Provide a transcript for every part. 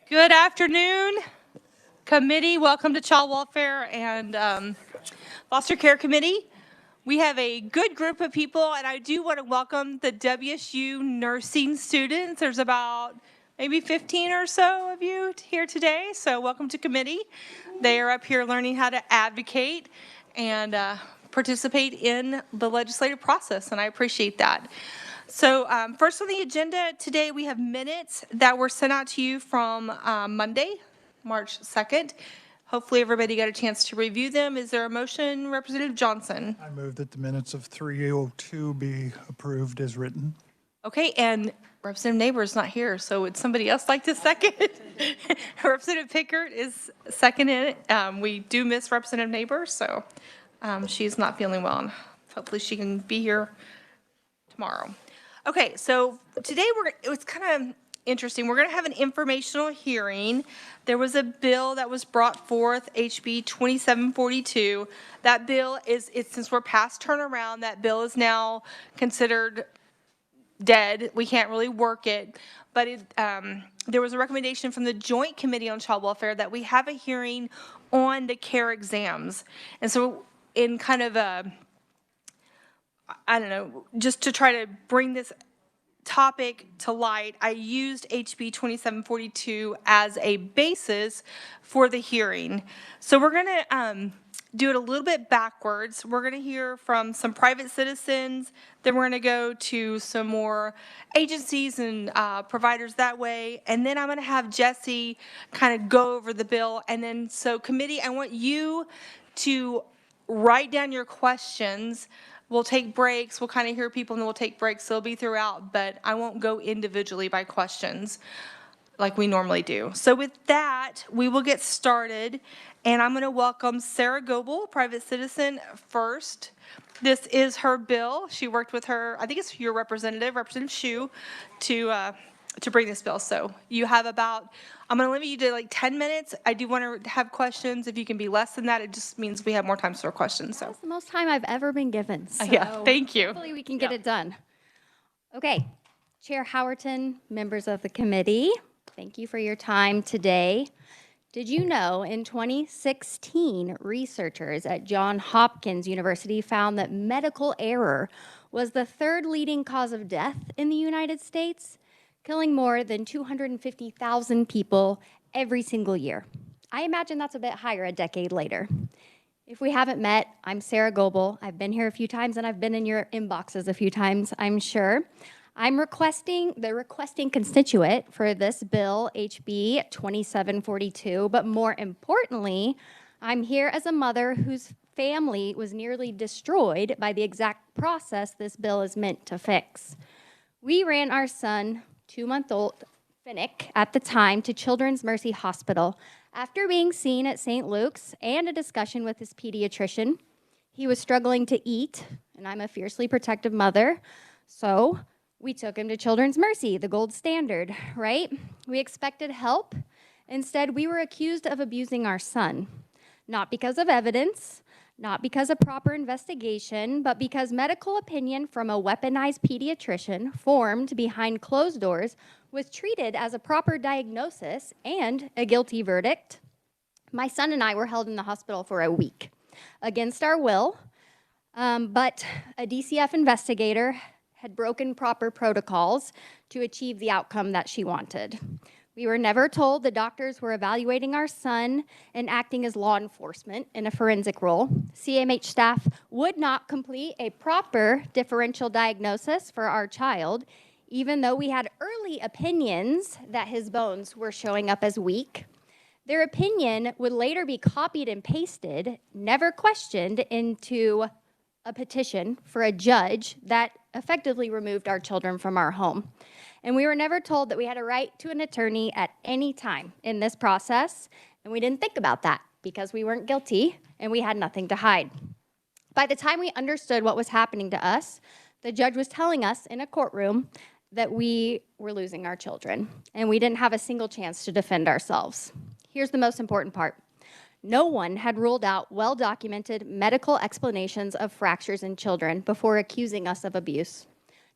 Good afternoon, committee. Welcome to Child Welfare and Foster Care Committee. We have a good group of people, and I do want to welcome the WSU nursing students. There's about maybe 15 or so of you here today, so welcome to committee. They are up here learning how to advocate and participate in the legislative process, and I appreciate that. So first on the agenda today, we have minutes that were sent out to you from Monday, March 2nd. Hopefully everybody got a chance to review them. Is there a motion, Representative Johnson? I move that the minutes of 3:02 be approved as written. Okay, and Representative Neighbor is not here, so would somebody else like to second? Representative Pickert is seconding it. We do miss Representative Neighbor, so she's not feeling well, and hopefully she can be here tomorrow. Okay, so today it was kind of interesting. We're going to have an informational hearing. There was a bill that was brought forth, HB 2742. That bill since we're past turnaround, that bill is now considered dead. We can't really work it. But there was a recommendation from the Joint Committee on Child Welfare that we have a hearing on the CARE exams. And so in kind of a, I don't know, just to try to bring this topic to light, I used HB 2742 as a basis for the hearing. So we're going to do it a little bit backwards. We're going to hear from some private citizens, then we're going to go to some more agencies and providers that way, and then I'm going to have Jesse kind of go over the bill. And then, so committee, I want you to write down your questions. We'll take breaks, we'll kind of hear people and then we'll take breaks. So it'll be throughout, but I won't go individually by questions like we normally do. So with that, we will get started, and I'm going to welcome Sarah Goble, private citizen, first. This is her bill. She worked with her, I think it's your representative, Representative Hsu, to bring this bill. So you have about, I'm going to limit you to like 10 minutes. I do want to have questions. If you can be less than that, it just means we have more time for questions. So that's the most time I've ever been given. So yeah, thank you. Hopefully we can get it done. Okay, Chair Howerton, members of the committee, thank you for your time today. Did you know in 2016, researchers at Johns Hopkins University found that medical error was the third leading cause of death in the United States, killing more than 250,000 people every single year. I imagine that's a bit higher a decade later. If we haven't met, I'm Sarah Goble. I've been here a few times and I've been in your inboxes a few times, I'm sure. I'm the requesting constituent for this bill, HB 2742, but more importantly, I'm here as a mother whose family was nearly destroyed by the exact process this bill is meant to fix. We ran our son, 2-month-old Finnick, at the time to Children's Mercy Hospital after being seen at St. Luke's and a discussion with his pediatrician. He was struggling to eat, and I'm a fiercely protective mother, so we took him to Children's Mercy, the gold standard, right? We expected help. Instead, we were accused of abusing our son, not because of evidence, not because of proper investigation, but because medical opinion from a weaponized pediatrician formed behind closed doors was treated as a proper diagnosis and a guilty verdict. My son and I were held in the hospital for a week against our will, but a DCF investigator had broken proper protocols to achieve the outcome that she wanted. We were never told the doctors were evaluating our son and acting as law enforcement in a forensic role. CMH staff would not complete a proper differential diagnosis for our child, even though we had early opinions that his bones were showing up as weak. Their opinion would later be copied and pasted, never questioned, into a petition for a judge that effectively removed our children from our home. And we were never told that we had a right to an attorney at any time in this process, and we didn't think about that because we weren't guilty and we had nothing to hide. By the time we understood what was happening to us, the judge was telling us in a courtroom that we were losing our children, and we didn't have a single chance to defend ourselves. Here's the most important part. No one had ruled out well-documented medical explanations of fractures in children before accusing us of abuse.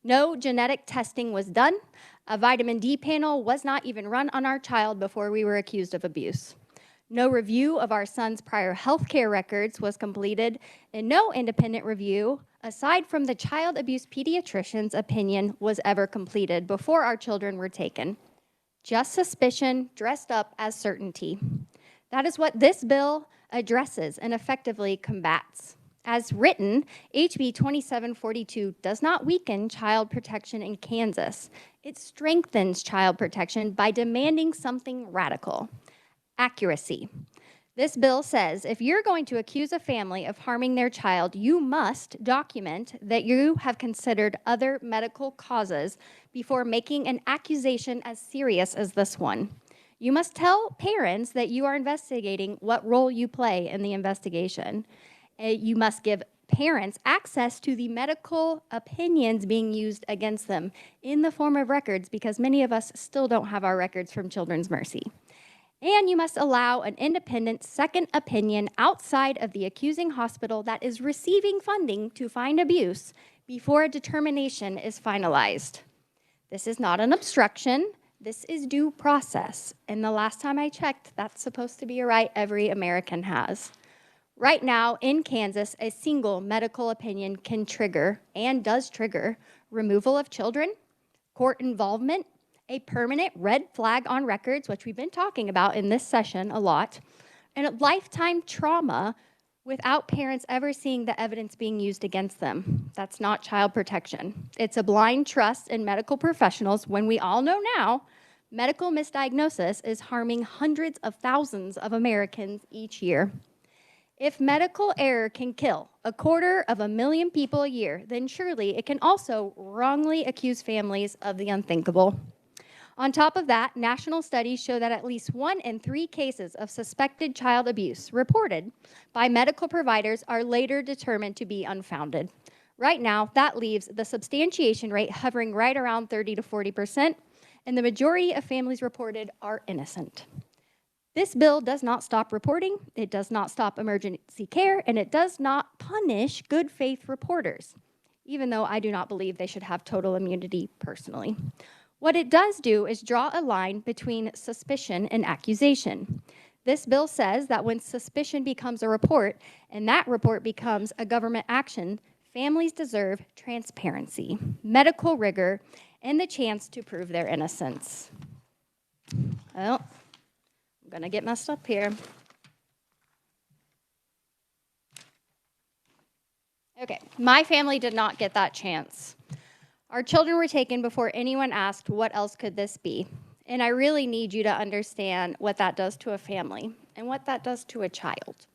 No genetic testing was done. A vitamin D panel was not even run on our child before we were accused of abuse. No review of our son's prior healthcare records was completed, and no independent review, aside from the child abuse pediatrician's opinion, was ever completed before our children were taken. Just suspicion dressed up as certainty. That is what this bill addresses and effectively combats. As written, HB 2742 does not weaken child protection in Kansas. It strengthens child protection by demanding something radical: accuracy. This bill says if you're going to accuse a family of harming their child, you must document that you have considered other medical causes before making an accusation as serious as this one. You must tell parents that you are investigating what role you play in the investigation. You must give parents access to the medical opinions being used against them in the form of records, because many of us still don't have our records from Children's Mercy. And you must allow an independent second opinion outside of the accusing hospital that is receiving funding to find abuse before a determination is finalized. This is not an obstruction. This is due process. And the last time I checked, that's supposed to be a right every American has. Right now, in Kansas, a single medical opinion can trigger, and does trigger, removal of children, court involvement, a permanent red flag on records, which we've been talking about in this session a lot, and a lifetime trauma without parents ever seeing the evidence being used against them. That's not child protection. It's a blind trust in medical professionals when we all know now medical misdiagnosis is harming hundreds of thousands of Americans each year. If medical error can kill 250,000 people a year, then surely it can also wrongly accuse families of the unthinkable. On top of that, national studies show that at least 1 in 3 cases of suspected child abuse reported by medical providers are later determined to be unfounded. Right now, that leaves the substantiation rate hovering right around 30 to 40%, and the majority of families reported are innocent. This bill does not stop reporting, it does not stop emergency care, and it does not punish good faith reporters, even though I do not believe they should have total immunity personally. What it does do is draw a line between suspicion and accusation. This bill says that when suspicion becomes a report and that report becomes a government action, families deserve transparency, medical rigor, and the chance to prove their innocence. Well, I'm gonna get messed up here. Okay, my family did not get that chance. Our children were taken before anyone asked, what else could this be? And I really need you to understand what that does to a family and what that does to a child.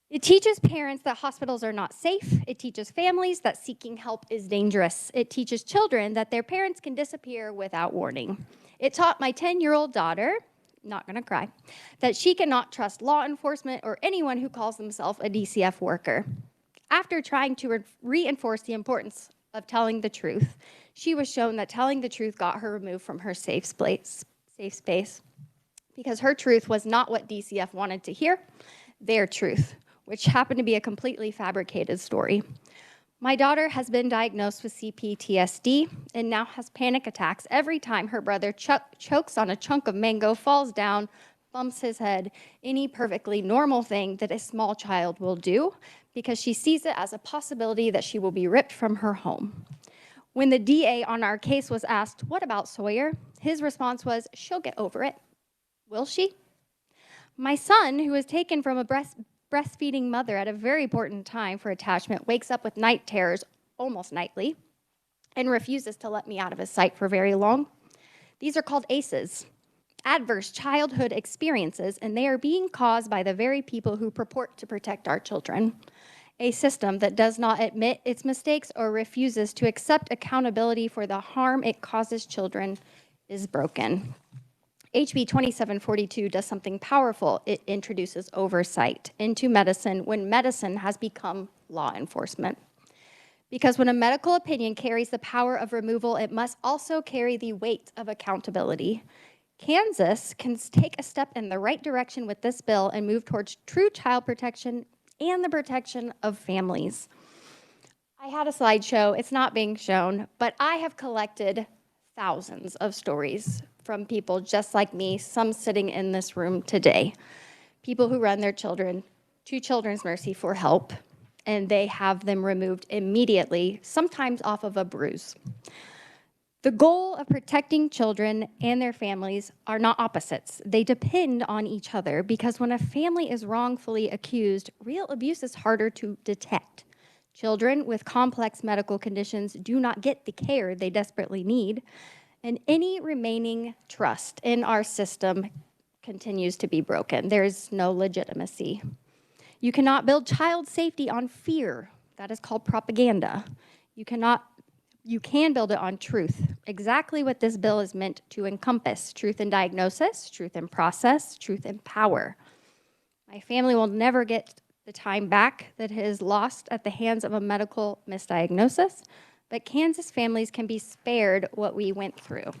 It teaches parents that hospitals are not safe. It teaches families that seeking help is dangerous. It teaches children that their parents can disappear without warning. It taught my 10-year-old daughter, not gonna cry, that she cannot trust law enforcement or anyone who calls themselves a DCF worker. After trying to reinforce the importance of telling the truth, she was shown that telling the truth got her removed from her safe space, because her truth was not what DCF wanted to hear, their truth, which happened to be a completely fabricated story. My daughter has been diagnosed with CPTSD and now has panic attacks every time her brother chokes on a chunk of mango, falls down, bumps his head, any perfectly normal thing that a small child will do, because she sees it as a possibility that she will be ripped from her home. When the DA on our case was asked, what about Sawyer? His response was, she'll get over it. Will she? My son, who was taken from a breastfeeding mother at a very important time for attachment, wakes up with night terrors almost nightly and refuses to let me out of his sight for very long. These are called ACEs, adverse childhood experiences, and they are being caused by the very people who purport to protect our children. A system that does not admit its mistakes or refuses to accept accountability for the harm it causes children is broken. HB 2742 does something powerful. It introduces oversight into medicine when medicine has become law enforcement. Because when a medical opinion carries the power of removal, it must also carry the weight of accountability. Kansas can take a step in the right direction with this bill and move towards true child protection and the protection of families. I had a slideshow. It's not being shown, but I have collected thousands of stories from people just like me, some sitting in this room today. People who run their children to Children's Mercy for help, and they have them removed immediately, sometimes off of a bruise. The goal of protecting children and their families are not opposites. They depend on each other because when a family is wrongfully accused, real abuse is harder to detect. Children with complex medical conditions do not get the care they desperately need, and any remaining trust in our system continues to be broken. There's no legitimacy. You cannot build child safety on fear. That is called propaganda. You can build it on truth. Exactly what this bill is meant to encompass: truth in diagnosis, truth in process, truth in power. My family will never get the time back that it has lost at the hands of a medical misdiagnosis, but Kansas families can be spared what we went through.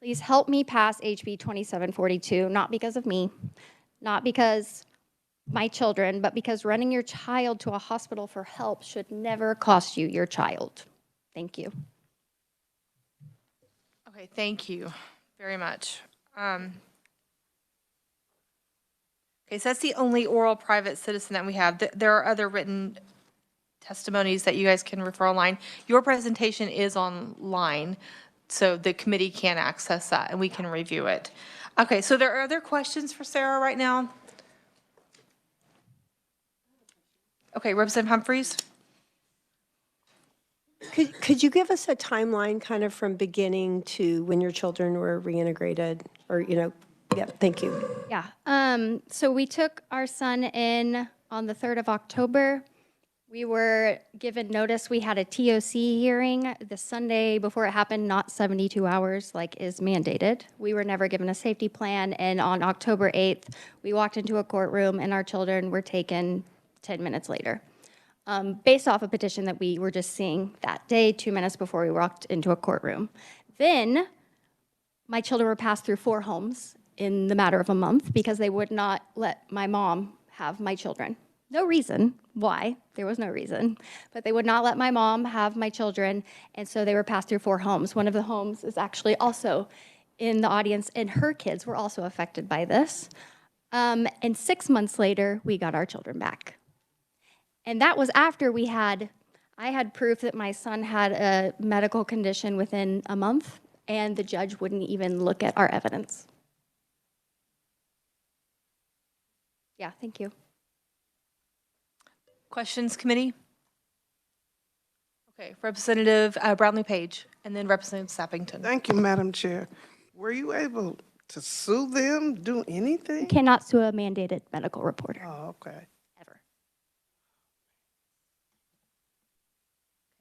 Please help me pass HB 2742, not because of me, not because my children, but because running your child to a hospital for help should never cost you your child. Thank you. Okay, thank you very much. Okay, so that's the only oral private citizen that we have. There are other written testimonies that you guys can refer online. Your presentation is online, so the committee can access that and we can review it. Okay, so there are other questions for Sarah right now? Okay, Representative Humphries? Could you give us a timeline kind of from beginning to when your children were reintegrated or, yeah, thank you. Yeah, so we took our son in on the 3rd of October. We were given notice. We had a TOC hearing the Sunday before it happened, not 72 hours like is mandated. We were never given a safety plan, and on October 8th, we walked into a courtroom and our children were taken 10 minutes later. Based off a petition that we were just seeing that day, 2 minutes before we walked into a courtroom. Then my children were passed through 4 homes in the matter of a month because they would not let my mom have my children. No reason why, there was no reason, but they would not let my mom have my children, and so they were passed through 4 homes. One of the homes is actually also in the audience, and her kids were also affected by this. And 6 months later, we got our children back. And that was after I had proof that my son had a medical condition within a month, and the judge wouldn't even look at our evidence. Yeah, thank you. Questions, committee? Okay, Representative Brownlee Page, and then Representative Sappington. Thank you, Madam Chair. Were you able to sue them, do anything? You cannot sue a mandated medical reporter, Oh, okay. ever.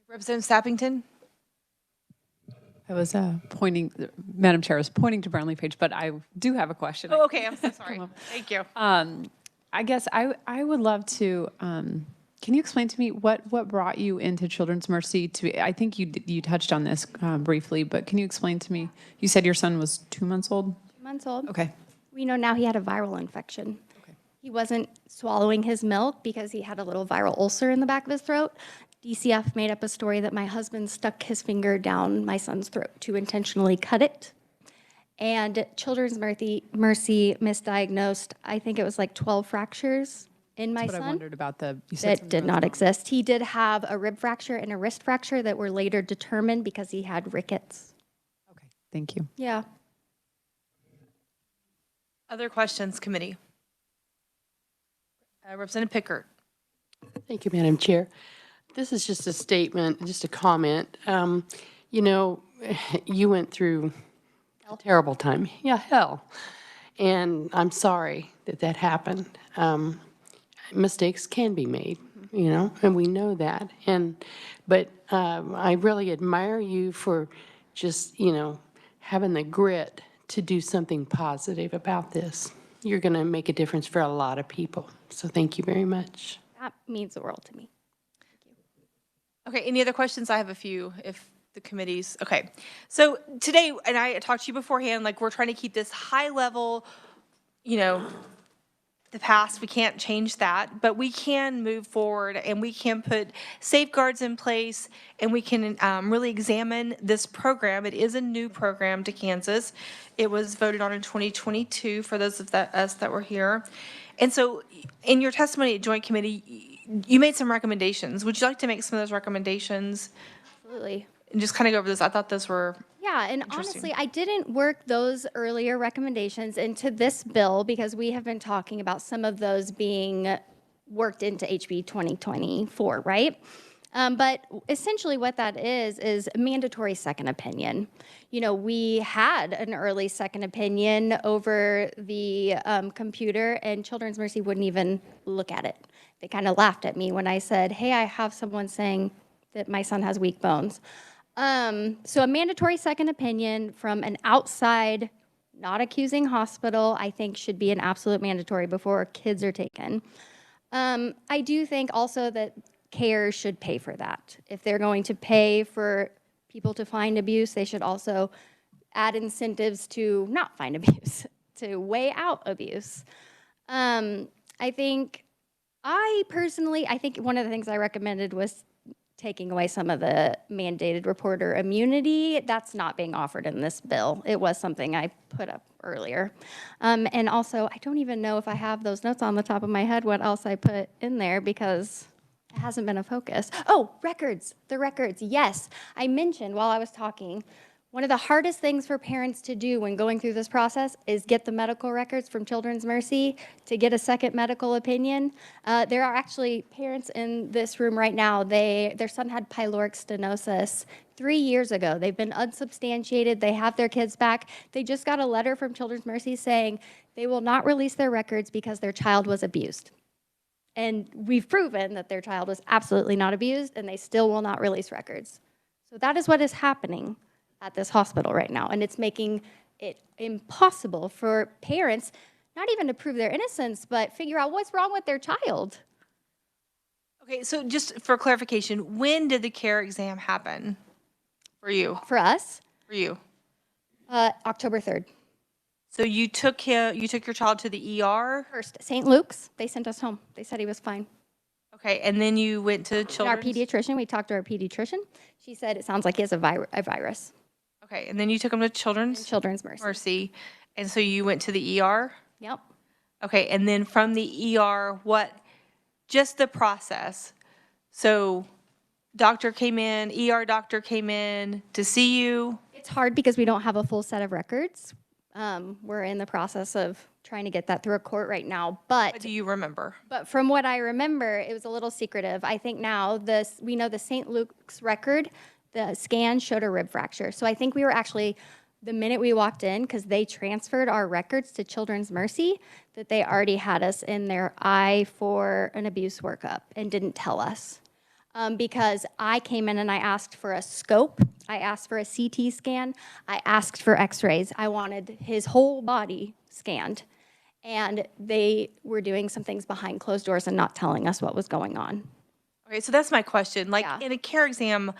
Representative Sappington? I was Madam Chair, I was pointing to Brownlee Page, but I do have a question. Oh, okay, I'm so sorry. Thank you. I guess I would love to, can you explain to me what brought you into Children's Mercy? I think you touched on this briefly, but can you explain to me? You said your son was 2 months old? 2 months old. Okay. We know now he had a viral infection. Okay. He wasn't swallowing his milk because he had a little viral ulcer in the back of his throat. DCF made up a story that my husband stuck his finger down my son's throat to intentionally cut it. And Children's Mercy misdiagnosed, I think it was like 12 fractures in my That's what son. I wondered about you said That something did about not the- exist. He did have a rib fracture and a wrist fracture that were later determined because he had rickets. Okay, thank you. Yeah. Other questions, committee? Representative Pickert. Thank you, Madam Chair. This is just a statement, just a comment. You went through a terrible time. Yeah, hell. And I'm sorry that happened. Mistakes can be made, and we know that. But I really admire you for just, having the grit to do something positive about this. You're going to make a difference for a lot of people. So thank you very much. That means the world to me. Okay, any other questions? I have a few if the committee's, okay. So today, and I talked to you beforehand, like we're trying to keep this high level, the past, we can't change that, but we can move forward and we can put safeguards in place and we can really examine this program. It is a new program to Kansas. It was voted on in 2022 for those of us that were here. And so in your testimony at Joint Committee, you made some recommendations. Would you like to make some of those recommendations Absolutely. and just kind of go over those? I thought those were Yeah, and Interesting. honestly, I didn't work those earlier recommendations into this bill because we have been talking about some of those being worked into HB 2024, right? But essentially what that is a mandatory second opinion. You know, we had an early second opinion over the computer and Children's Mercy wouldn't even look at it. They kind of laughed at me when I said, hey, I have someone saying that my son has weak bones. So a mandatory second opinion from an outside, not accusing hospital, I think should be an absolute mandatory before kids are taken. I do think also that CARE should pay for that. If they're going to pay for people to find abuse, they should also add incentives to not find abuse, to weigh out abuse. I think one of the things I recommended was taking away some of the mandated reporter immunity. That's not being offered in this bill. It was something I put up earlier. And also, I don't even know if I have those notes on the top of my head, what else I put in there, because it hasn't been a focus. Oh, records, the records, yes. I mentioned while I was talking, one of the hardest things for parents to do when going through this process is get the medical records from Children's Mercy to get a second medical opinion. There are actually parents in this room right now, their son had pyloric stenosis 3 years ago. They've been unsubstantiated, they have their kids back. They just got a letter from Children's Mercy saying they will not release their records because their child was abused. And we've proven that their child was absolutely not abused and they still will not release records. So that is what is happening at this hospital right now, and it's making it impossible for parents not even to prove their innocence, but figure out what's wrong with their child. Okay, so just for clarification, when did the CARE exam happen for you? For us, For you? October 3rd. So you took your child to the ER? First, St. Luke's, they sent us home. They said he was fine. Okay, and then you went to And our Children's? pediatrician, we talked to our pediatrician. She said it sounds like he has a virus. Okay, and then you took him to Children's Children's Mercy. Mercy, and so you went to the ER? Yep. Okay, and then from the ER, just the process? So doctor came in, ER doctor came in to see you? It's hard because we don't have a full set of records. We're in the process of trying to get that through a court right now, What do you remember? But from what I remember, it was a little secretive. I think now we know the St. Luke's record, the scan showed a rib fracture. So I think we were actually, the minute we walked in, because they transferred our records to Children's Mercy, that they already had us in their eye for an abuse workup and didn't tell us. Because I came in and I asked for a scope, I asked for a CT scan, I asked for x-rays. I wanted his whole body scanned. And they were doing some things behind closed doors and not telling us what was going on. Okay, so that's my question. Like, Yeah. in a CARE exam,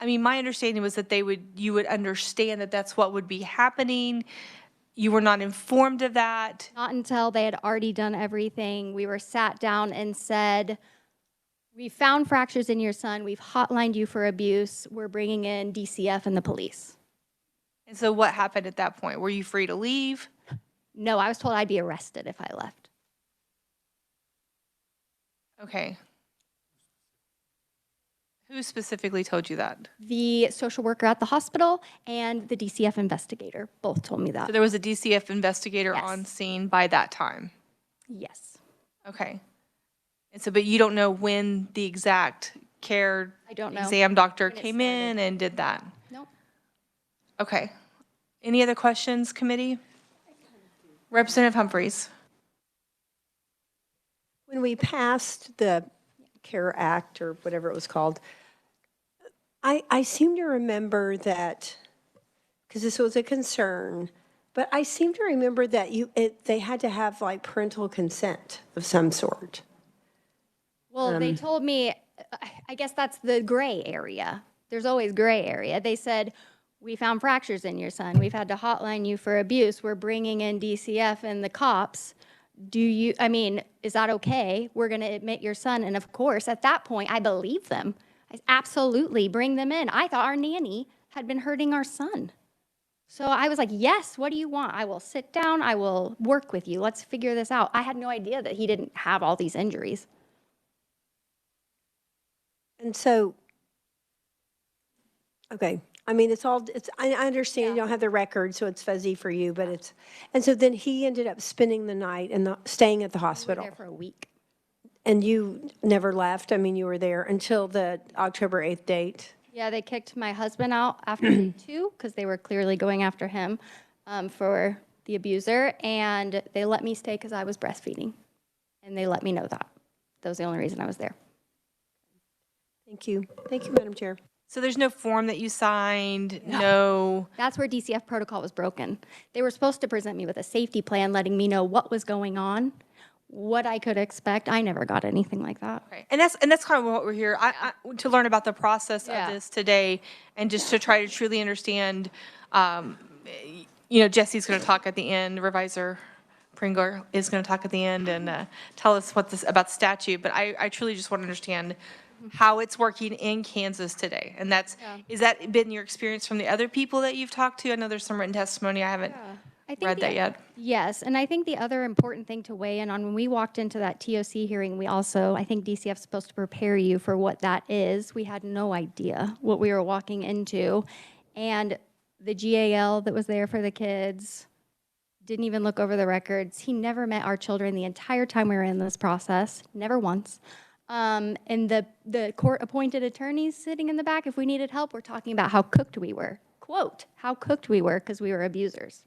I mean, my understanding was that you would understand that that's what would be happening. You were not informed of that. Not until they had already done everything. We were sat down and said, we found fractures in your son. We've hotlined you for abuse. We're bringing in DCF and the police. And so what happened at that point? Were you free to leave? No, I was told I'd be arrested if I left. Okay. Who specifically told you that? The social worker at the hospital and the DCF investigator both told me that. So there was a DCF investigator Yes. on scene by that time? Yes. Okay. And so, but you don't know when the exact CARE I don't know exam doctor when it came in and did that? Nope. Okay. Any other questions, committee? Representative Humphries. When we passed the CARE Act, or whatever it was called, I seem to remember that, because this was a concern, but I seem to remember that they had to have like parental consent of some sort. Well, they told me, I guess that's the gray area. There's always gray area. They said, we found fractures in your son. We've had to hotline you for abuse. We're bringing in DCF and the cops. I mean, is that okay? We're going to admit your son. And of course, at that point, I believe them. I absolutely bring them in. I thought our nanny had been hurting our son. So I was like, yes, what do you want? I will sit down. I will work with you. Let's figure this out. I had no idea that he didn't have all these injuries. And so, okay, I mean, I understand you don't have the record, so it's fuzzy for you, but and so then he ended up spending the night and staying at the We were hospital. there for a week. And you never left? I mean, you were there until the October 8th date? Yeah, they kicked my husband out after day 2 because they were clearly going after him for the abuser. And they let me stay because I was breastfeeding. And they let me know that. That was the only reason I was there. Thank you. Thank you, Madam Chair. So there's no form that you signed, no, That's where DCF protocol was broken. They were supposed to present me with a safety plan, letting me know what was going on, what I could expect. I never got anything like that. okay. And that's kind of what we're here, to learn about the process of Yeah. this today and just to try to truly understand, Jesse's going to talk at the end, Revisor Pringle is going to talk at the end and tell us about statute, but I truly just want to understand how it's working in Kansas today. And is that been your experience from the other people that you've talked to? I know there's some written testimony, I haven't I think read that yet. Yes, and I think the other important thing to weigh in on, when we walked into that TOC hearing, I think DCF is supposed to prepare you for what that is. We had no idea what we were walking into. And the GAL that was there for the kids didn't even look over the records. He never met our children the entire time we were in this process, never once. And the court-appointed attorneys sitting in the back, if we needed help, we're talking about how cooked we were. Quote, how cooked we were because we were abusers.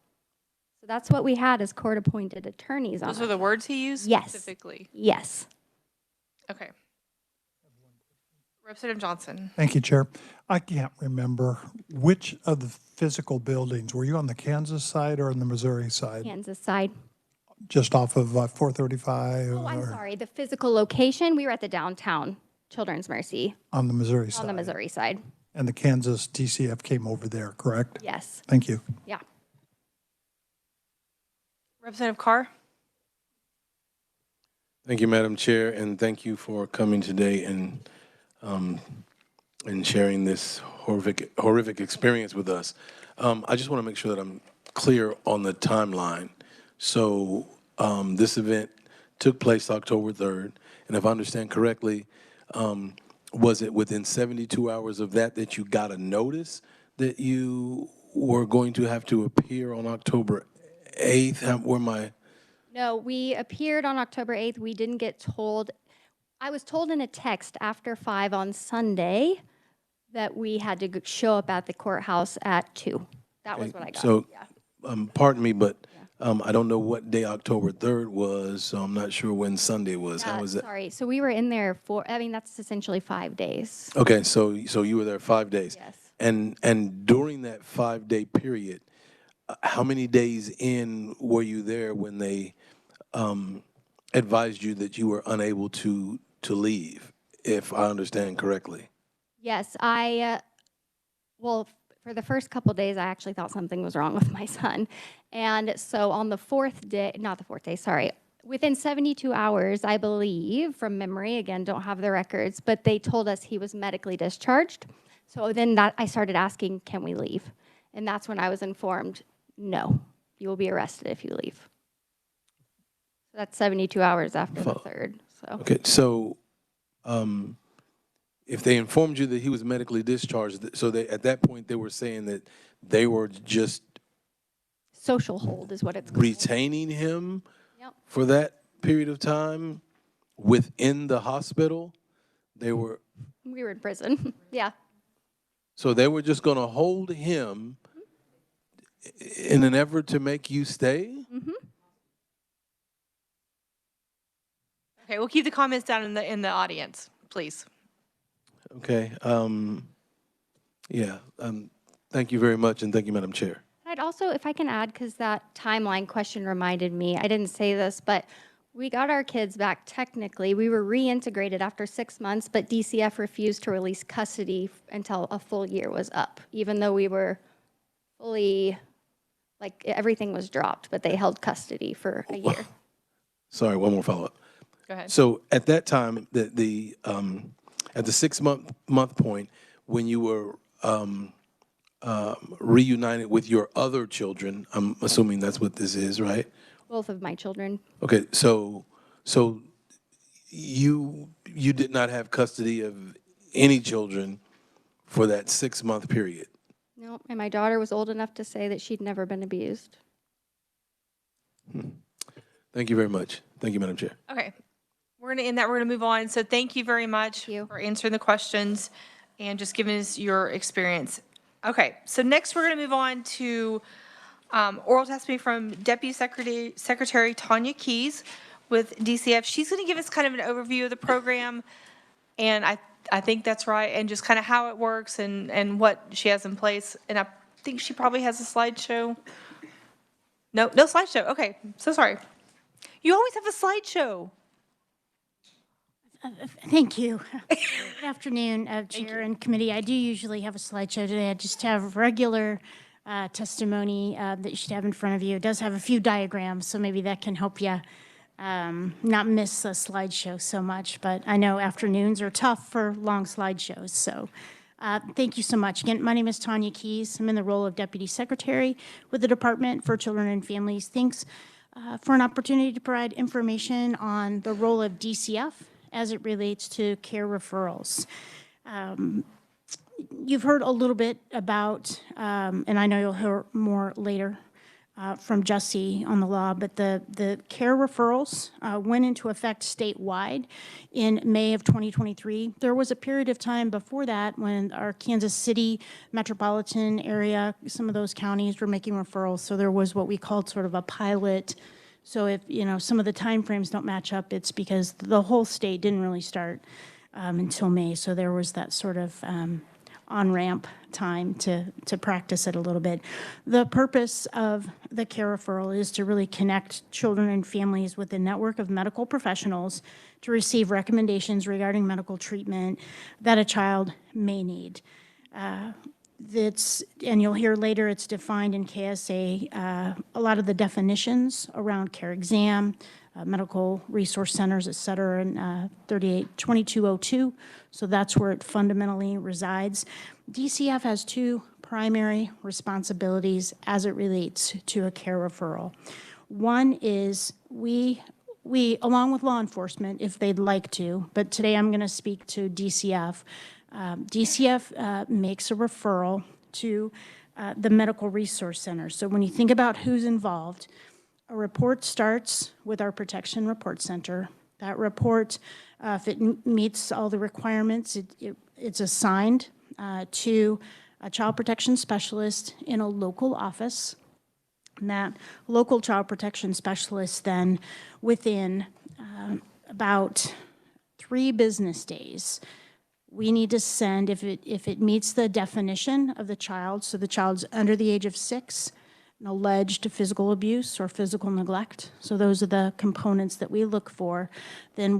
So that's what we had as court-appointed attorneys on Those us. are the words he used Yes. specifically? Yes. Okay. Representative Johnson. Thank you, Chair. I can't remember which of the physical buildings, were you on the Kansas side or on the Missouri side? Kansas side. Just off of 435? Oh, I'm or sorry. The physical location, we were at the downtown Children's Mercy On the Missouri side? on the Missouri side. And the Kansas DCF came over there, correct? Yes. Thank you. Yeah. Representative Carr. Thank you, Madam Chair, and thank you for coming today and sharing this horrific experience with us. I just want to make sure that I'm clear on the timeline. So this event took place October 3rd, and if I understand correctly, was it within 72 hours of that you got a notice that you were going to have to appear on October 8th? No, we appeared on October 8th. We didn't get told. I was told in a text after 5 on Sunday that we had to show up at the courthouse at 2. That was what I got. So, Yeah. pardon me, but I don't know what day October 3rd was, so I'm not sure when Sunday was. How was that? Sorry. So we were in there that's essentially 5 days. Okay, so you were there 5 days. Yes. And during that 5-day period, how many days in were you there when they advised you that you were unable to leave, if I understand correctly? Yes, well, for the first couple days, I actually thought something was wrong with my son. And so on the 4th day, not the 4th day, sorry, within 72 hours, I believe, from memory, again, don't have the records, but they told us he was medically discharged. So then I started asking, can we leave? And that's when I was informed, no, you will be arrested if you leave. So that's 72 hours after the 3rd. So. Okay, so if they informed you that he was medically discharged, so at that point they were saying that they were just Social hold is what it's called. retaining him Yep. for that period of time within the hospital? We were in prison. Yeah. So they were just going to hold him in an effort to make you stay? Mm-hmm. Okay, we'll keep the comments down in the audience, please. Okay. Thank you very much, and thank you, Madam Chair. I'd also, if I can add, because that timeline question reminded me, I didn't say this, but we got our kids back technically. We were reintegrated after 6 months, but DCF refused to release custody until a full year was up, even though we were fully, everything was dropped, but they held custody for a year. Sorry, one more follow-up. Go ahead. So at that time, at the 6-month point, when you were reunited with your other children, I'm assuming that's what this is, right? Both of my children. Okay, so you did not have custody of any children for that 6-month period. No, and my daughter was old enough to say that she'd never been abused. Thank you very much. Thank you, Madam Chair. Okay, we're going to end that. We're going to move on. So thank you very much Thank you. for answering the questions and just giving us your experience. Okay, so next we're going to move on to oral testimony from Deputy Secretary Tanya Keys with DCF. She's going to give us kind of an overview of the program, and I think that's right, and just kind of how it works and what she has in place. And I think she probably has a slideshow. No slideshow. Okay, so sorry. You always have a slideshow. Thank you. Good afternoon, Chair and committee. I do usually have a slideshow today. I just have regular testimony that you should have in front of you. It does have a few diagrams, so maybe that can help you not miss a slideshow so much. But I know afternoons are tough for long slideshows, so thank you so much. Again, my name is Tanya Keys. I'm in the role of Deputy Secretary with the Department for Children and Families. Thanks for an opportunity to provide information on the role of DCF as it relates to care referrals. You've heard a little bit about, and I know you'll hear more later from Jesse on the law, but the care referrals went into effect statewide in May of 2023. There was a period of time before that when our Kansas City metropolitan area, some of those counties were making referrals, so there was what we called sort of a pilot. So if, some of the timeframes don't match up, it's because the whole state didn't really start until May. So there was that sort of on-ramp time to practice it a little bit. The purpose of the care referral is to really connect children and families with a network of medical professionals to receive recommendations regarding medical treatment that a child may need. And you'll hear later, it's defined in KSA, a lot of the definitions around care exam, medical resource centers, et cetera, in 382202. So that's where it fundamentally resides. DCF has two primary responsibilities as it relates to a care referral. One is we along with law enforcement, if they'd like to, but today I'm going to speak to DCF. DCF makes a referral to the medical resource center. So when you think about who's involved, a report starts with our protection report center. That report, if it meets all the requirements, it's assigned to a child protection specialist in a local office. And that local child protection specialist then, within about 3 business days, we need to send, if it meets the definition of the child, so the child's under the age of 6, an alleged physical abuse or physical neglect, so those are the components that we look for, then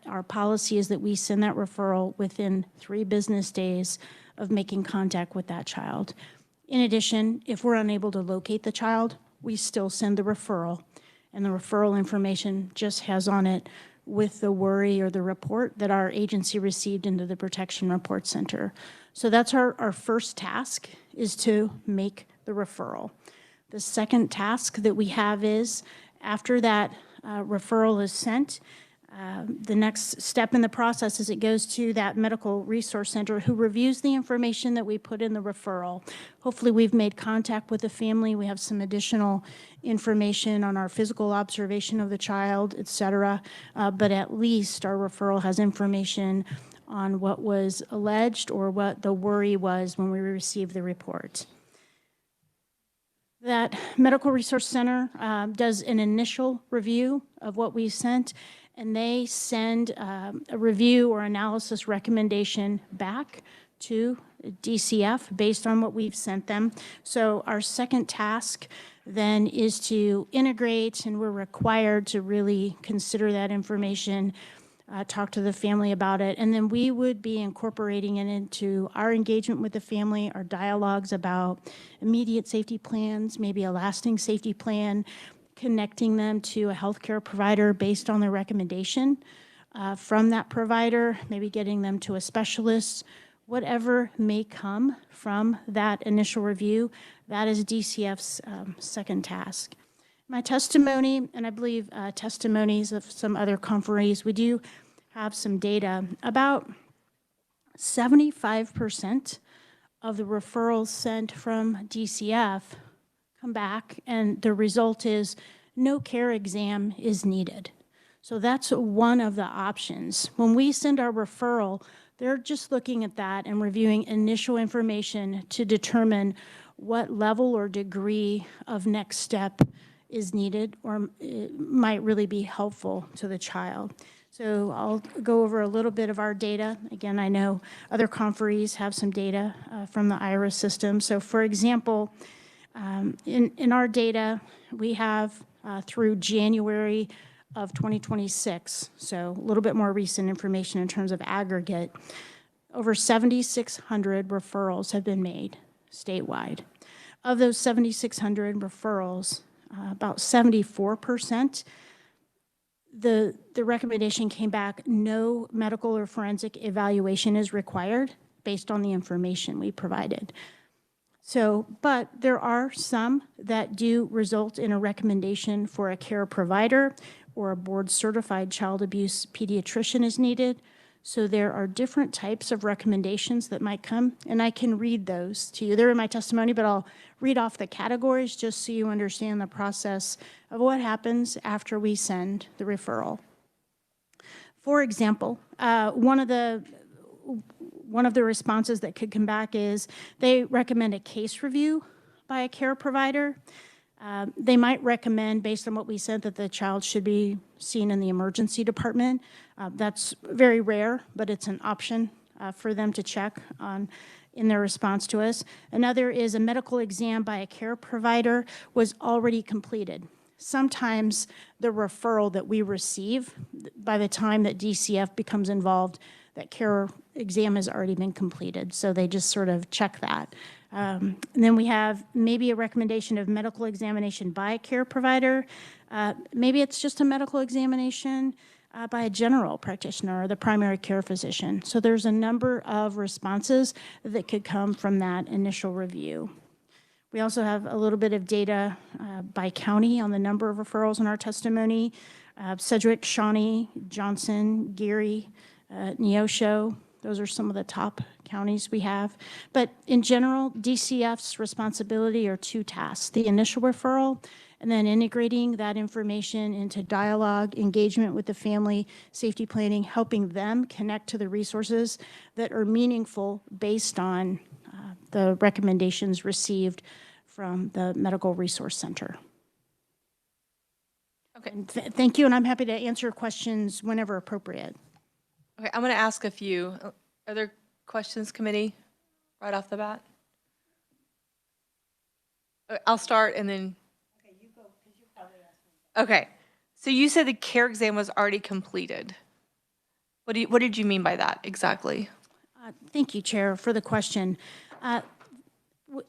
our policy is that we send that referral within 3 business days of making contact with that child. In addition, if we're unable to locate the child, we still send the referral, and the referral information just has on it with the worry or the report that our agency received into the Protection Report Center. So that's our first task, is to make the referral. The second task that we have is, after that referral is sent, the next step in the process is it goes to that medical resource center who reviews the information that we put in the referral. Hopefully we've made contact with the family. We have some additional information on our physical observation of the child, et cetera. But at least our referral has information on what was alleged or what the worry was when we received the report. That medical resource center does an initial review of what we sent, and they send a review or analysis recommendation back to DCF based on what we've sent them. So our second task then is to integrate, and we're required to really consider that information, talk to the family about it, and then we would be incorporating it into our engagement with the family, our dialogues about immediate safety plans, maybe a lasting safety plan, connecting them to a healthcare provider based on the recommendation from that provider, maybe getting them to a specialist, whatever may come from that initial review, that is DCF's second task. My testimony, and I believe testimonies of some other conferees, we do have some data. About 75% of the referrals sent from DCF come back, and the result is no care exam is needed. So that's one of the options. When we send our referral, they're just looking at that and reviewing initial information to determine what level or degree of next step is needed or it might really be helpful to the child. So I'll go over a little bit of our data. Again, I know other conferees have some data from the IRIS system. So for example, in our data, we have through January of 2026, so a little bit more recent information in terms of aggregate, over 7,600 referrals have been made statewide. Of those 7,600 referrals, about 74%, the recommendation came back, no medical or forensic evaluation is required based on the information we provided. So, but there are some that do result in a recommendation for a care provider or a board-certified child abuse pediatrician is needed. So there are different types of recommendations that might come, and I can read those to you. They're in my testimony, but I'll read off the categories just so you understand the process of what happens after we send the referral. For example, one of the responses that could come back is they recommend a case review by a care provider. They might recommend, based on what we said, that the child should be seen in the emergency department. That's very rare, but it's an option for them to check on in their response to us. Another is a medical exam by a care provider was already completed. Sometimes the referral that we receive, by the time that DCF becomes involved, that care exam has already been completed. So they just sort of check that. And then we have maybe a recommendation of medical examination by a care provider. Maybe it's just a medical examination by a general practitioner or the primary care physician. So there's a number of responses that could come from that initial review. We also have a little bit of data by county on the number of referrals in our testimony. Sedgwick, Shawnee, Johnson, Geary, Neosho, those are some of the top counties we have. But in general, DCF's responsibility are two tasks: the initial referral and then integrating that information into dialogue, engagement with the family, safety planning, helping them connect to the resources that are meaningful based on the recommendations received from the Medical Resource Center. Okay. Thank you, and I'm happy to answer questions whenever appropriate. Okay, I'm going to ask a few. Are there questions, committee, right off the bat? I'll start and then. Okay, you go, because you probably asked me. Okay, so you said the care exam was already completed. What did you mean by that exactly? Thank you, Chair, for the question.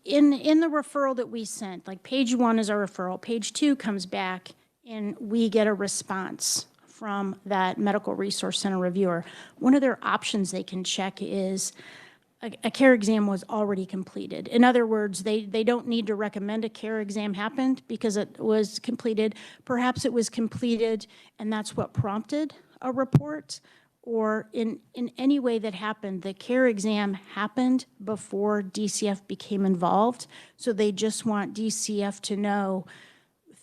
In the referral that we sent, like page 1 is our referral, page 2 comes back and we get a response from that Medical Resource Center reviewer. One of their options they can check is a care exam was already completed. In other words, they don't need to recommend a care exam happened because it was completed. Perhaps it was completed and that's what prompted a report, or in any way that happened, the care exam happened before DCF became involved. So they just want DCF to know,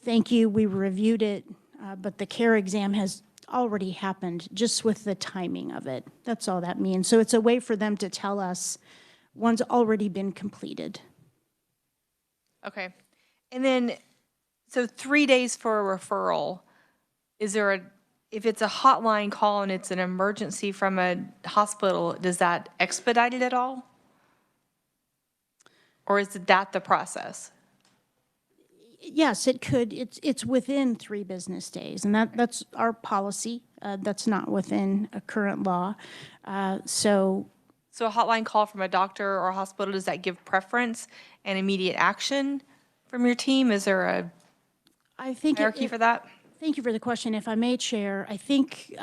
thank you, we reviewed it, but the care exam has already happened, just with the timing of it. That's all that means. So it's a way for them to tell us one's already been completed. Okay. And then, so 3 days for a referral, is there if it's a hotline call and it's an emergency from a hospital, does that expedite it at all? Or is that the process? Yes, it could. It's within 3 business days, and that's our policy. That's not within a current law. So a hotline call from a doctor or a hospital, does that give preference and immediate action from your team? Is there a I think. hierarchy for that? Thank you for the question. If I may, Chair, I think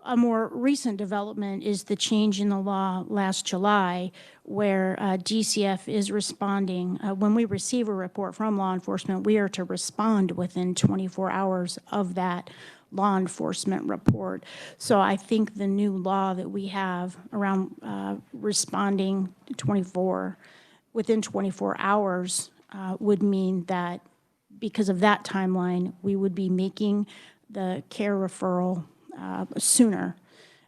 a more recent development is the change in the law last July where DCF is responding. When we receive a report from law enforcement, we are to respond within 24 hours of that law enforcement report. So I think the new law that we have around responding within 24 hours would mean that because of that timeline, we would be making the care referral sooner.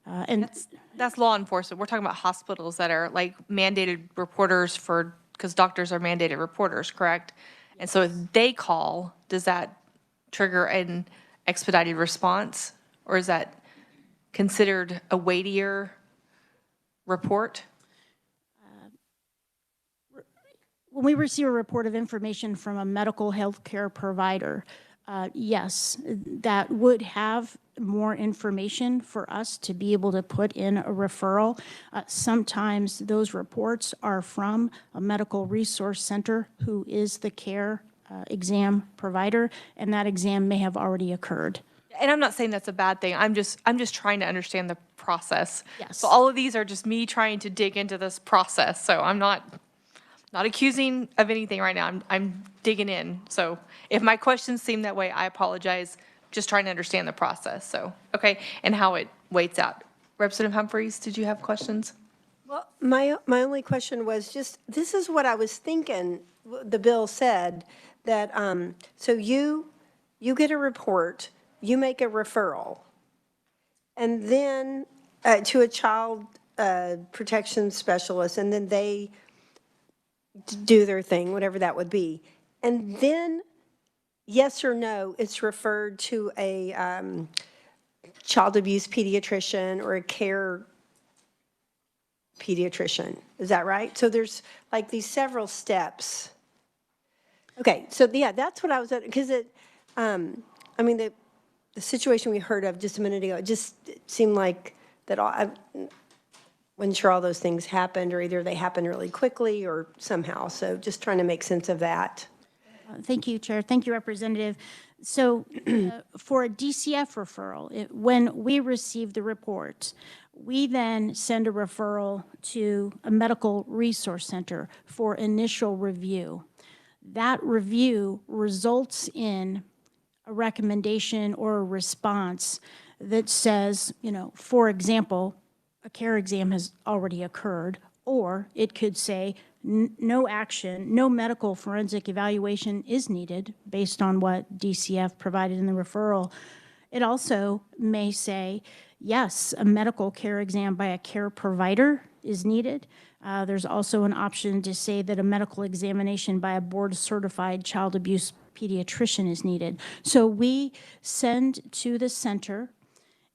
And That's law enforcement. We're talking about hospitals that are like mandated reporters because doctors are mandated reporters, correct? And so if they call, does that trigger an expedited response? Or is that considered a weightier report? when we receive a report of information from a medical health care provider, yes, that would have more information for us to be able to put in a referral. Sometimes those reports are from a medical resource center who is the care exam provider, and that exam may have already occurred. And I'm not saying that's a bad thing. I'm just trying to understand the process. Yes. So all of these are just me trying to dig into this process. So I'm not accusing of anything right now. I'm digging in. So if my questions seem that way, I apologize. Just trying to understand the process. So, okay, and how it weights out. Representative Humphries, did you have questions? Well, my only question was just, this is what I was thinking, the bill said, that, so you get a report, you make a referral, and then to a child protection specialist, and then they do their thing, whatever that would be. And then, yes or no, it's referred to a child abuse pediatrician or a care pediatrician. Is that right? So there's like these several steps. Okay, so yeah, that's what I was, because I mean, the situation we heard of just a minute ago, it just seemed like that I wasn't sure all those things happened, or either they happened really quickly or somehow. So just trying to make sense of that. Thank you, Chair. Thank you, Representative. So for a DCF referral, when we receive the report, we then send a referral to a medical resource center for initial review. That review results in a recommendation or a response that says, you know, for example, a care exam has already occurred, or it could say no action, no medical forensic evaluation is needed based on what DCF provided in the referral. It also may say, yes, a medical care exam by a care provider is needed. There's also an option to say that a medical examination by a board-certified child abuse pediatrician is needed. So we send to the center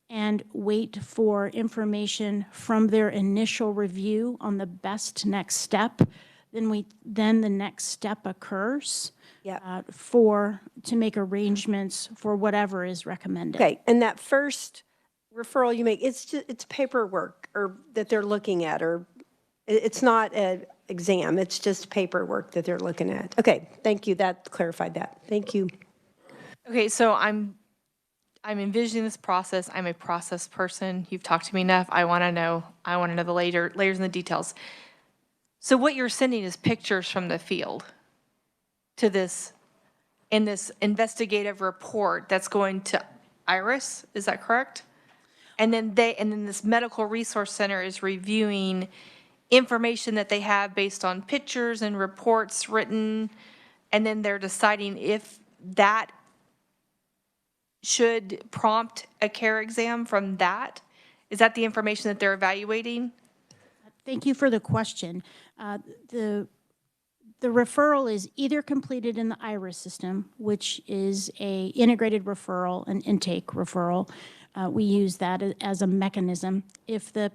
and wait for information from their initial review on the best next step. Then the next step occurs to make arrangements for whatever is recommended. Okay, and that first referral you make, it's paperwork or that they're looking at, or it's not an exam, it's just paperwork that they're looking at. Okay, thank you, that clarified that. Thank you. Okay, so I'm envisioning this process. I'm a process person. You've talked to me enough. I want to know the layers and the details. So what you're sending is pictures from the field to this investigative report that's going to IRIS, is that correct? And then this medical resource center is reviewing information that they have based on pictures and reports written, and then they're deciding if that should prompt a care exam from that. Is that the information that they're evaluating? Thank you for the question. The referral is either completed in the IRIS system, which is a integrated referral, an intake referral. We use that as a mechanism. If the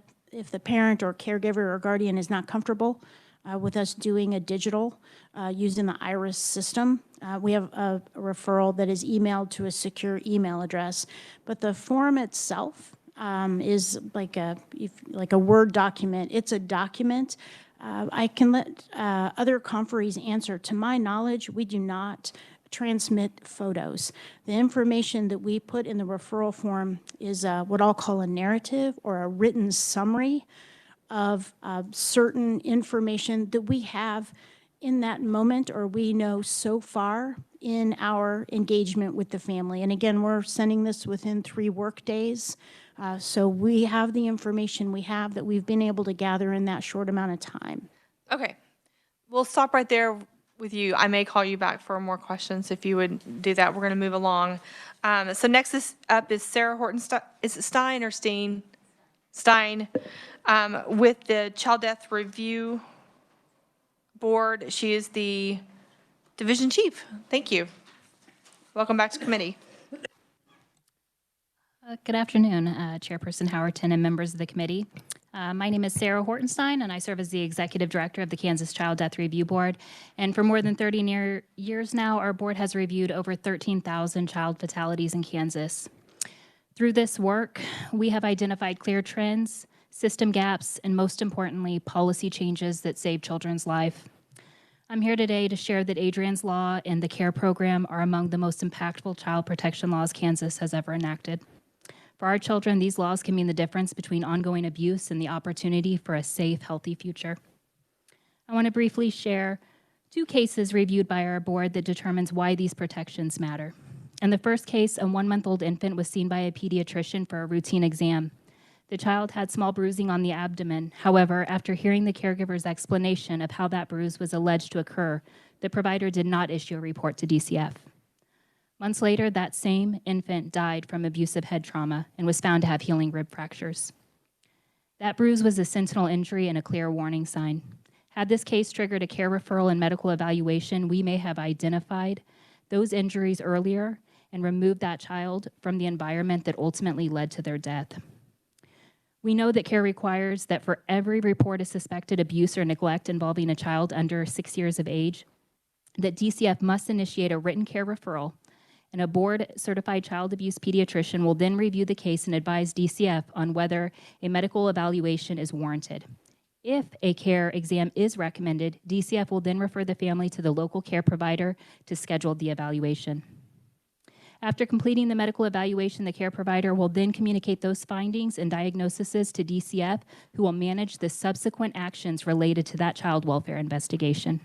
parent or caregiver or guardian is not comfortable with us doing a digital using the IRIS system, we have a referral that is emailed to a secure email address. But the form itself is like a Word document. It's a document. I can let other conferees answer. To my knowledge, we do not transmit photos. The information that we put in the referral form is what I'll call a narrative or a written summary of certain information that we have in that moment or we know so far in our engagement with the family. And again, we're sending this within 3 work days. So we have the information we have that we've been able to gather in that short amount of time. Okay, we'll stop right there with you. I may call you back for more questions if you would do that. We're going to move along. So next up is Sarah Hortenstein. Is it Stein or Steen? Stein, with the Child Death Review Board. She is the division chief. Thank you. Welcome back to committee. Good afternoon, Chairperson Howerton and members of the committee. My name is Sarah Hortenstein, and I serve as the Executive Director of the Kansas Child Death Review Board. And for more than 30 years now, our board has reviewed over 13,000 child fatalities in Kansas. Through this work, we have identified clear trends, system gaps, and most importantly, policy changes that save children's life. I'm here today to share that Adrian's Law and the CARE program are among the most impactful child protection laws Kansas has ever enacted. For our children, these laws can mean the difference between ongoing abuse and the opportunity for a safe, healthy future. I want to briefly share 2 cases reviewed by our board that determines why these protections matter. In the first case, a 1-month-old infant was seen by a pediatrician for a routine exam. The child had small bruising on the abdomen. However, after hearing the caregiver's explanation of how that bruise was alleged to occur, the provider did not issue a report to DCF. Months later, that same infant died from abusive head trauma and was found to have healing rib fractures. That bruise was a sentinel injury and a clear warning sign. Had this case triggered a care referral and medical evaluation, we may have identified those injuries earlier and removed that child from the environment that ultimately led to their death. We know that care requires that for every report of suspected abuse or neglect involving a child under 6 years of age, that DCF must initiate a written care referral, and a board-certified child abuse pediatrician will then review the case and advise DCF on whether a medical evaluation is warranted. If a care exam is recommended, DCF will then refer the family to the local care provider to schedule the evaluation. After completing the medical evaluation, the care provider will then communicate those findings and diagnoses to DCF, who will manage the subsequent actions related to that child welfare investigation.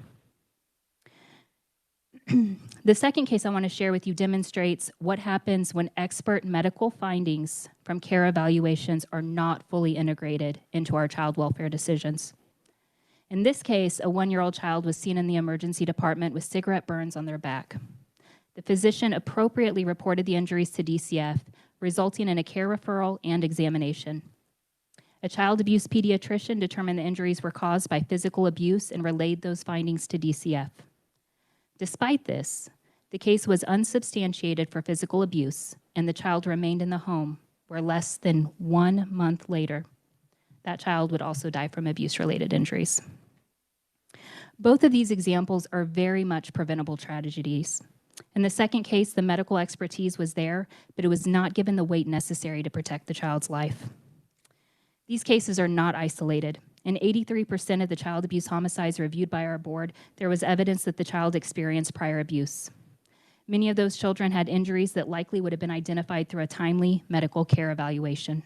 The second case I want to share with you demonstrates what happens when expert medical findings from care evaluations are not fully integrated into our child welfare decisions. In this case, a 1-year-old child was seen in the emergency department with cigarette burns on their back. The physician appropriately reported the injuries to DCF, resulting in a care referral and examination. A child abuse pediatrician determined the injuries were caused by physical abuse and relayed those findings to DCF. Despite this, the case was unsubstantiated for physical abuse, and the child remained in the home, where less than 1 month later, that child would also die from abuse-related injuries. Both of these examples are very much preventable tragedies. In the second case, the medical expertise was there, but it was not given the weight necessary to protect the child's life. These cases are not isolated. In 83% of the child abuse homicides reviewed by our board, there was evidence that the child experienced prior abuse. Many of those children had injuries that likely would have been identified through a timely medical care evaluation.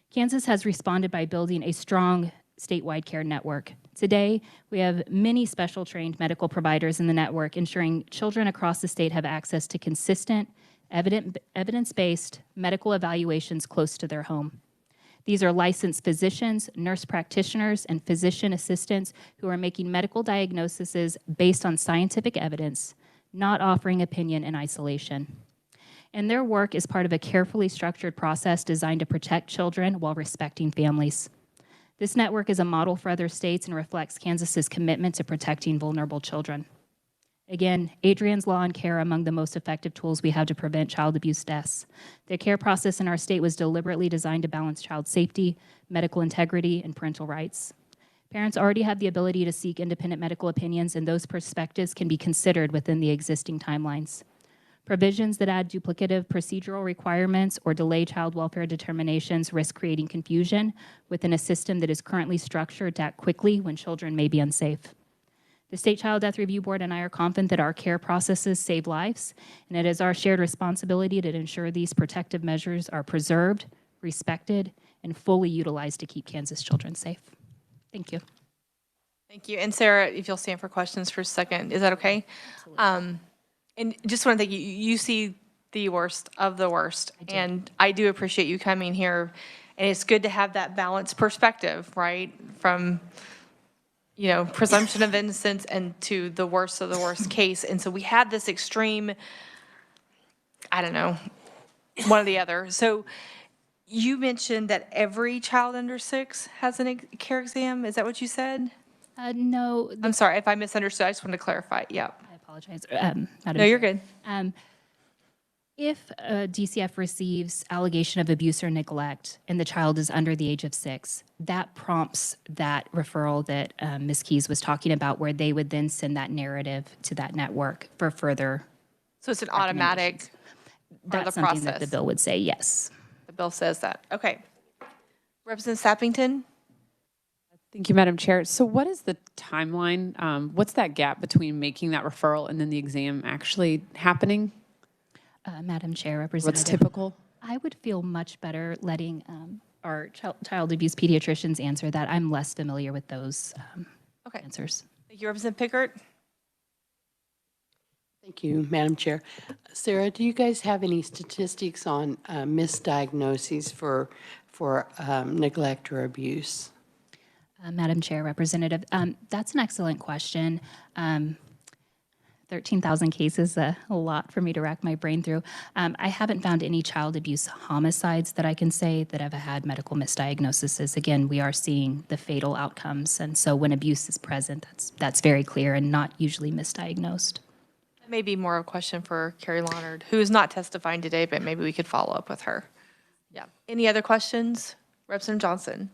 Kansas has responded by building a strong statewide care network. Today, we have many special trained medical providers in the network, ensuring children across the state have access to consistent, evidence-based medical evaluations close to their home. These are licensed physicians, nurse practitioners, and physician assistants who are making medical diagnoses based on scientific evidence, not offering opinion in isolation. And their work is part of a carefully structured process designed to protect children while respecting families. This network is a model for other states and reflects Kansas's commitment to protecting vulnerable children. Again, Adrian's Law and CARE are among the most effective tools we have to prevent child abuse deaths. The care process in our state was deliberately designed to balance child safety, medical integrity, and parental rights. Parents already have the ability to seek independent medical opinions, and those perspectives can be considered within the existing timelines. Provisions that add duplicative procedural requirements or delay child welfare determinations risk creating confusion within a system that is currently structured to act quickly when children may be unsafe. The State Child Death Review Board and I are confident that our care processes save lives, and it is our shared responsibility to ensure these protective measures are preserved, respected, and fully utilized to keep Kansas children safe. Thank you. Thank you. And Sarah, if you'll stand for questions for a second, is that okay? And just want to thank you. You see the worst of the worst. And I do appreciate you coming here. And it's good to have that balanced perspective, right? From, you know, presumption of innocence and to the worst of the worst case. And so we had this extreme, I don't know, one or the other. So you mentioned that every child under 6 has a care exam. Is that what you said? No, I'm sorry if I misunderstood. I just wanted to clarify. Yeah. I apologize. Madam No, you're Chair. good. If a DCF receives allegation of abuse or neglect and the child is under the age of 6, that prompts that referral that Ms. Keys was talking about, where they would then send that narrative to that network for further. So it's an automatic part of That's the something that the process. bill would say, yes. The bill says that. Okay. Representative Sappington? Thank you, Madam Chair. So what is the timeline? What's that gap between making that referral and then the exam actually happening? Madam Chair, What's Representative. typical? I would feel much better letting our child abuse pediatricians answer that. I'm less familiar with those Okay. answers. Thank you, Representative Pickert. Thank you, Madam Chair. Sarah, do you guys have any statistics on misdiagnoses for neglect or abuse? Madam Chair, Representative, that's an excellent question. 13,000 cases, a lot for me to rack my brain through. I haven't found any child abuse homicides that I can say that have had medical misdiagnoses. Again, we are seeing the fatal outcomes, and so when abuse is present, that's very clear and not usually misdiagnosed. That may be more of a question for Carrie Leonard, who is not testifying today, but maybe we could follow up with her. Yeah. Any other questions? Representative Johnson?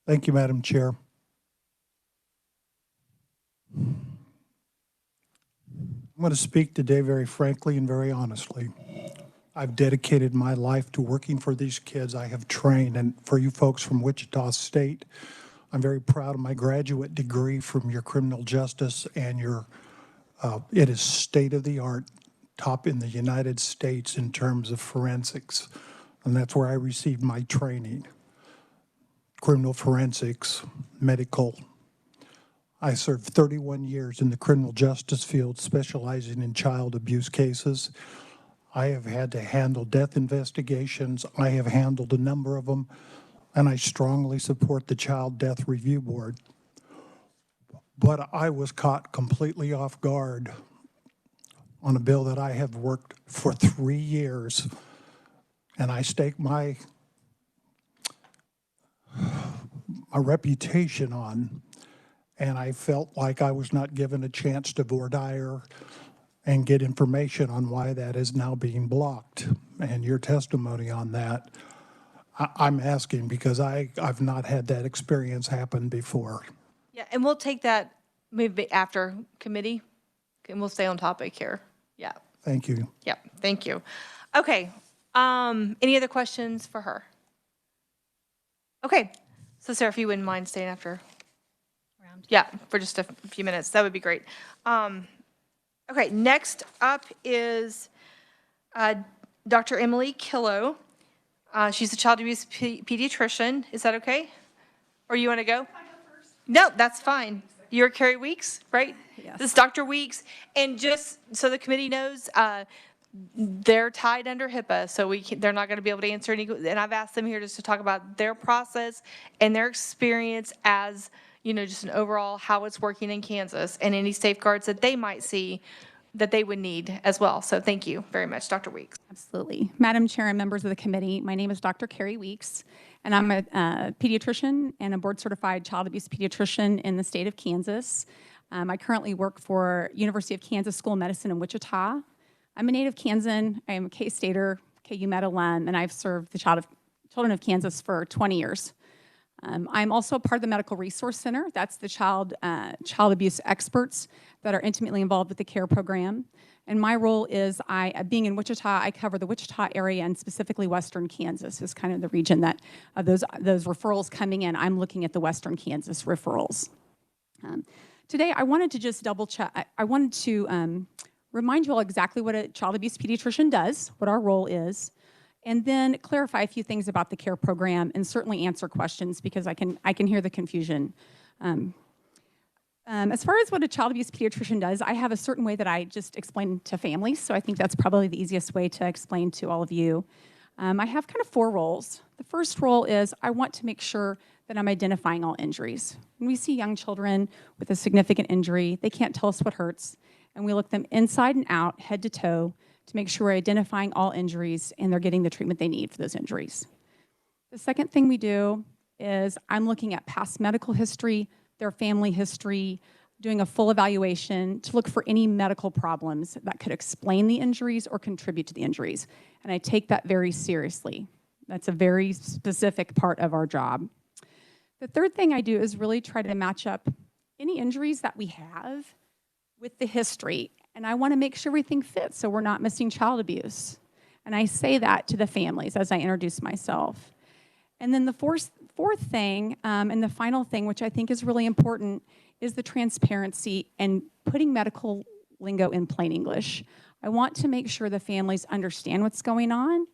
Thank you, Madam Chair. I'm going to speak today very frankly and very honestly. I've dedicated my life to working for these kids I have trained, and for you folks from Wichita State, I'm very proud of my graduate degree from your criminal justice, and it is state-of-the-art, top in the United States in terms of forensics, and that's where I received my training. Criminal forensics, medical. I served 31 years in the criminal justice field, specializing in child abuse cases. I have had to handle death investigations. I have handled a number of them, and I strongly support the Child Death Review Board. But I was caught completely off guard on a bill that I have worked for 3 years, and I staked my reputation on, and I felt like I was not given a chance to voir dire and get information on why that is now being blocked. And your testimony on that, I'm asking because I've not had that experience happen before. Yeah, and we'll take that maybe after committee, and we'll stay on topic here. Yeah. Thank you. Yeah, thank you. Okay, any other questions for her? Okay, so Sarah, if you wouldn't mind staying after. Yeah, for just a few minutes, that would be great. Okay, next up is Dr. Emily Killow. She's a child abuse pediatrician. Is that okay? Or you want to go? No, that's fine. You're Carrie Weeks, right? Yes. This is Dr. Weeks. And just so the committee knows, they're tied under HIPAA, so they're not going to be able to answer any. And I've asked them here just to talk about their process and their experience as, you know, just an overall how it's working in Kansas and any safeguards that they might see that they would need as well. So thank you very much, Dr. Weeks. Absolutely. Madam Chair and members of the committee, my name is Dr. Carrie Weeks, and I'm a pediatrician and a board-certified child abuse pediatrician in the state of Kansas. I currently work for University of Kansas School of Medicine in Wichita. I'm a native Kansan. I am a K-Stater, KU Med alum, and I've served the children of Kansas for 20 years. I'm also a part of the Medical Resource Center. That's the child abuse experts that are intimately involved with the CARE program. And my role is, being in Wichita, I cover the Wichita area and specifically Western Kansas is kind of the region that those referrals coming in. I'm looking at the Western Kansas referrals. Today, I wanted to just double check. I wanted to remind you all exactly what a child abuse pediatrician does, what our role is, and then clarify a few things about the CARE program and certainly answer questions because I can hear the confusion. As far as what a child abuse pediatrician does, I have a certain way that I just explain to families, so I think that's probably the easiest way to explain to all of you. I have kind of 4 roles. The first role is I want to make sure that I'm identifying all injuries. When we see young children with a significant injury, they can't tell us what hurts, and we look them inside and out, head to toe, to make sure we're identifying all injuries and they're getting the treatment they need for those injuries. The second thing we do is I'm looking at past medical history, their family history, doing a full evaluation to look for any medical problems that could explain the injuries or contribute to the injuries. And I take that very seriously. That's a very specific part of our job. The third thing I do is really try to match up any injuries that we have with the history. And I want to make sure everything fits so we're not missing child abuse. And I say that to the families as I introduce myself. And then the fourth thing, and the final thing, which I think is really important, is the transparency and putting medical lingo in plain English. I want to make sure the families understand what's going on,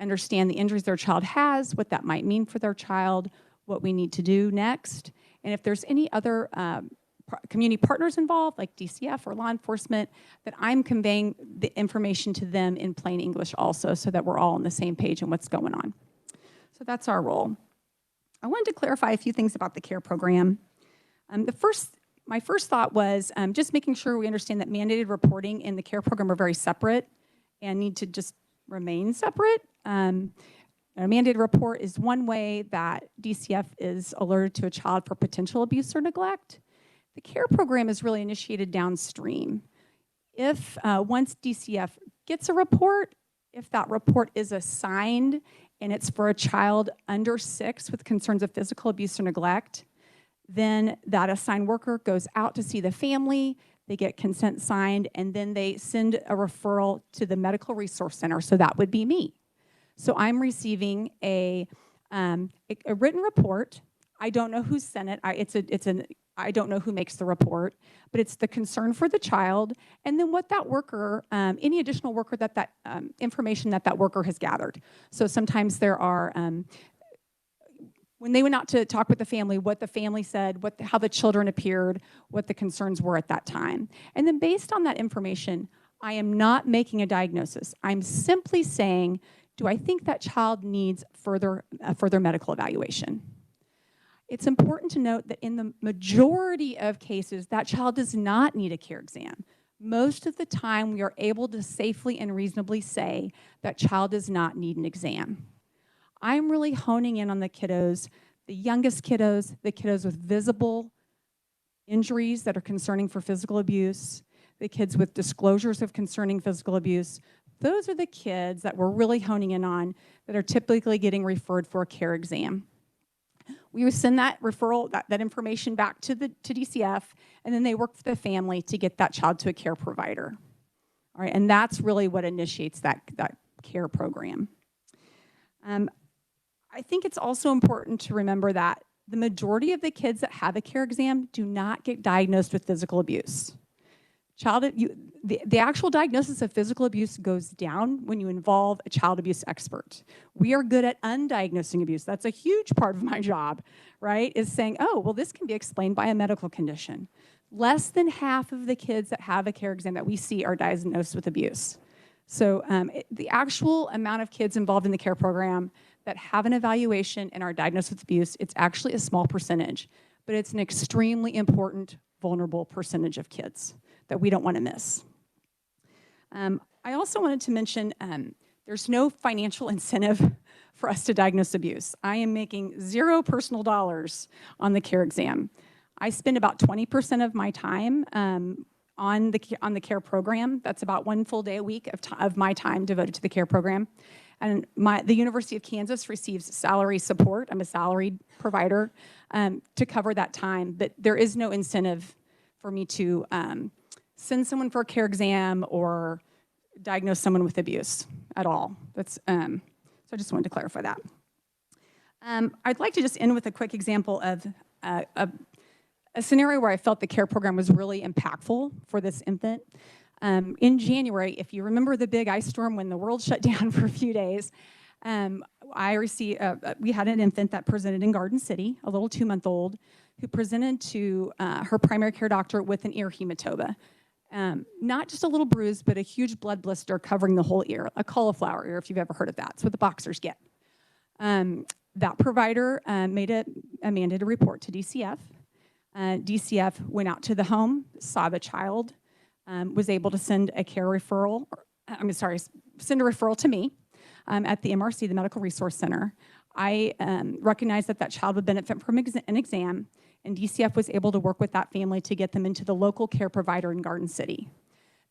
understand the injuries their child has, what that might mean for their child, what we need to do next. And if there's any other community partners involved, like DCF or law enforcement, that I'm conveying the information to them in plain English also so that we're all on the same page in what's going on. So that's our role. I wanted to clarify a few things about the CARE program. My first thought was just making sure we understand that mandated reporting and the CARE program are very separate and need to just remain separate. A mandated report is one way that DCF is alerted to a child for potential abuse or neglect. The CARE program is really initiated downstream. If once DCF gets a report, if that report is assigned and it's for a child under 6 with concerns of physical abuse or neglect, then that assigned worker goes out to see the family, they get consent signed, and then they send a referral to the Medical Resource Center, so that would be me. So I'm receiving a written report. I don't know who sent it. I don't know who makes the report, but it's the concern for the child, and then what that worker, any additional worker that information that worker has gathered. So sometimes there are, when they went out to talk with the family, what the family said, how the children appeared, what the concerns were at that time. And then based on that information, I am not making a diagnosis. I'm simply saying, do I think that child needs further medical evaluation? It's important to note that in the majority of cases, that child does not need a CARE exam. Most of the time, we are able to safely and reasonably say that child does not need an exam. I'm really honing in on the kiddos, the youngest kiddos, the kiddos with visible injuries that are concerning for physical abuse, the kids with disclosures of concerning physical abuse. Those are the kids that we're really honing in on that are typically getting referred for a CARE exam. We would send that referral, that information back to DCF, and then they work with the family to get that child to a care provider. All right, and that's really what initiates that CARE program. I think it's also important to remember that the majority of the kids that have a CARE exam do not get diagnosed with physical abuse. The actual diagnosis of physical abuse goes down when you involve a child abuse expert. We are good at undiagnosing abuse. That's a huge part of my job, right? Is saying, oh, well, this can be explained by a medical condition. Less than half of the kids that have a CARE exam that we see are diagnosed with abuse. So the actual amount of kids involved in the CARE program that have an evaluation and are diagnosed with abuse, it's actually a small percentage, but it's an extremely important, vulnerable percentage of kids that we don't want to miss. I also wanted to mention there's no financial incentive for us to diagnose abuse. I am making $0 personal dollars on the CARE exam. I spend about 20% of my time on the CARE program. That's about 1 full day a week of my time devoted to the CARE program. And the University of Kansas receives salary support. I'm a salaried provider to cover that time, but there is no incentive for me to send someone for a care exam or diagnose someone with abuse at all. That's so I just wanted to clarify that. I'd like to just end with a quick example of a scenario where I felt the care program was really impactful for this infant. In January, if you remember the big ice storm when the world shut down for a few days, we had an infant that presented in Garden City, a little 2-month-old, who presented to her primary care doctor with an ear hematoma. Not just a little bruise, but a huge blood blister covering the whole ear, a cauliflower ear, if you've ever heard of that. It's what the boxers get. That provider made a mandated report to DCF. DCF went out to the home, saw the child, was able to send a care referral, send a referral to me at the MRC, the Medical Resource Center. I recognized that child would benefit from an exam, and DCF was able to work with that family to get them into the local care provider in Garden City.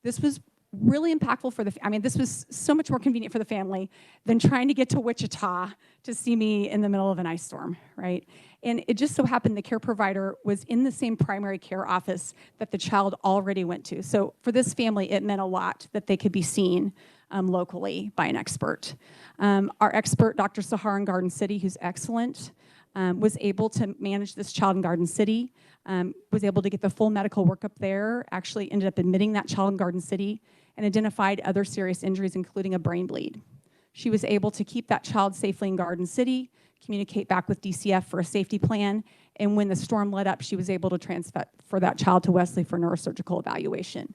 This was really impactful for this was so much more convenient for the family than trying to get to Wichita to see me in the middle of an ice storm, right? And it just so happened the care provider was in the same primary care office that the child already went to. So for this family, it meant a lot that they could be seen locally by an expert. Our expert, Dr. Sahar in Garden City, who's excellent, was able to manage this child in Garden City, was able to get the full medical workup there, actually ended up admitting that child in Garden City, and identified other serious injuries, including a brain bleed. She was able to keep that child safely in Garden City, communicate back with DCF for a safety plan, and when the storm let up, she was able to transfer for that child to Wesley for neurosurgical evaluation.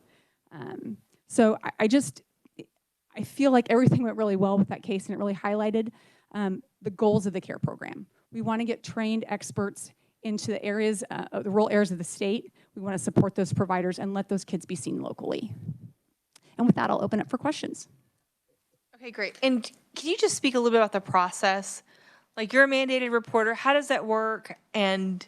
So I feel like everything went really well with that case, and it really highlighted the goals of the care program. We want to get trained experts into the areas, the rural areas of the state. We want to support those providers and let those kids be seen locally. And with that, I'll open up for questions. Okay, great. And can you just speak a little bit about the process? Like, you're a mandated reporter. How does that work? And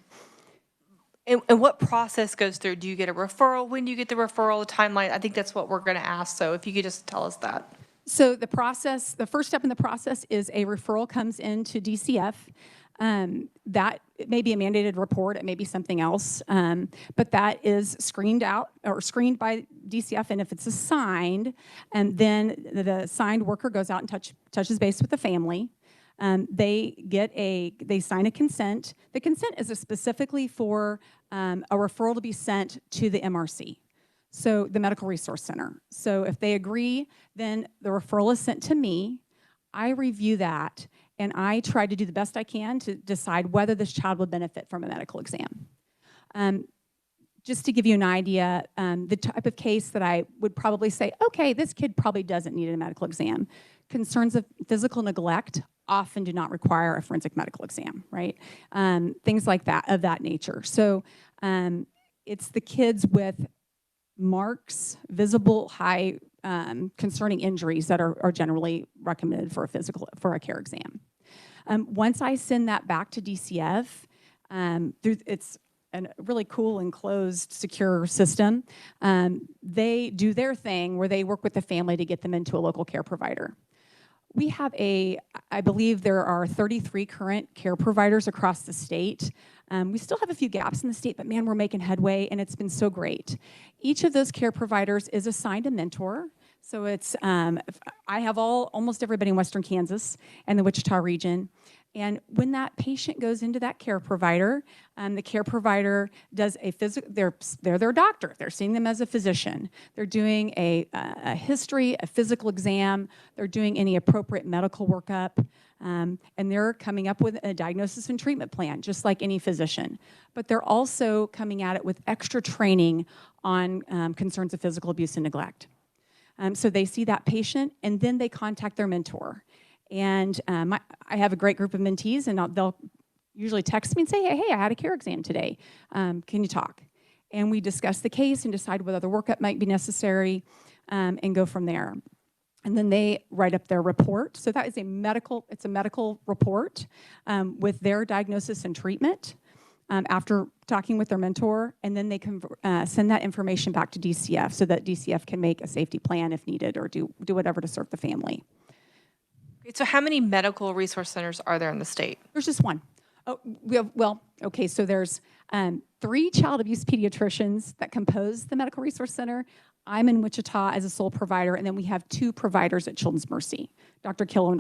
what process goes through? Do you get a referral? When do you get the referral, the timeline? I think that's what we're going to ask. So if you could just tell us that. So the process, the first step in the process is a referral comes into DCF. That it may be a mandated report, it may be something else, but that is screened out or screened by DCF, and if it's assigned, and then the assigned worker goes out and touches base with the family. They sign a consent. The consent is specifically for a referral to be sent to the MRC, so the Medical Resource Center. So if they agree, then the referral is sent to me. I review that, and I try to do the best I can to decide whether this child would benefit from a medical exam. Just to give you an idea, the type of case that I would probably say, okay, this kid probably doesn't need a medical exam. Concerns of physical neglect often do not require a forensic medical exam, right? Things like that, of that nature. So it's the kids with marks, visible, high concerning injuries that are generally recommended for a care exam. Once I send that back to DCF, it's a really cool, enclosed, secure system. They do their thing where they work with the family to get them into a local care provider. We have I believe there are 33 current care providers across the state. We still have a few gaps in the state, but man, we're making headway, and it's been so great. Each of those care providers is assigned a mentor. So it's, I have almost everybody in Western Kansas and the Wichita region. And when that patient goes into that care provider, the care provider does a they're their doctor. They're seeing them as a physician. They're doing a history, a physical exam. They're doing any appropriate medical workup. And they're coming up with a diagnosis and treatment plan, just like any physician. But they're also coming at it with extra training on concerns of physical abuse and neglect. So they see that patient, and then they contact their mentor. And I have a great group of mentees, and they'll usually text me and say, hey, I had a care exam today. Can you talk? And we discuss the case and decide whether the workup might be necessary, and go from there. And then they write up their report. So that is a medical report with their diagnosis and treatment after talking with their mentor. And then they can send that information back to DCF so that DCF can make a safety plan if needed or do whatever to serve the family. So how many medical resource centers are there in the state? There's just one. Oh, we have, well, okay, so there's 3 child abuse pediatricians that compose the Medical Resource Center. I'm in Wichita as a sole provider, and then we have 2 providers at Children's Mercy, Dr. Killow and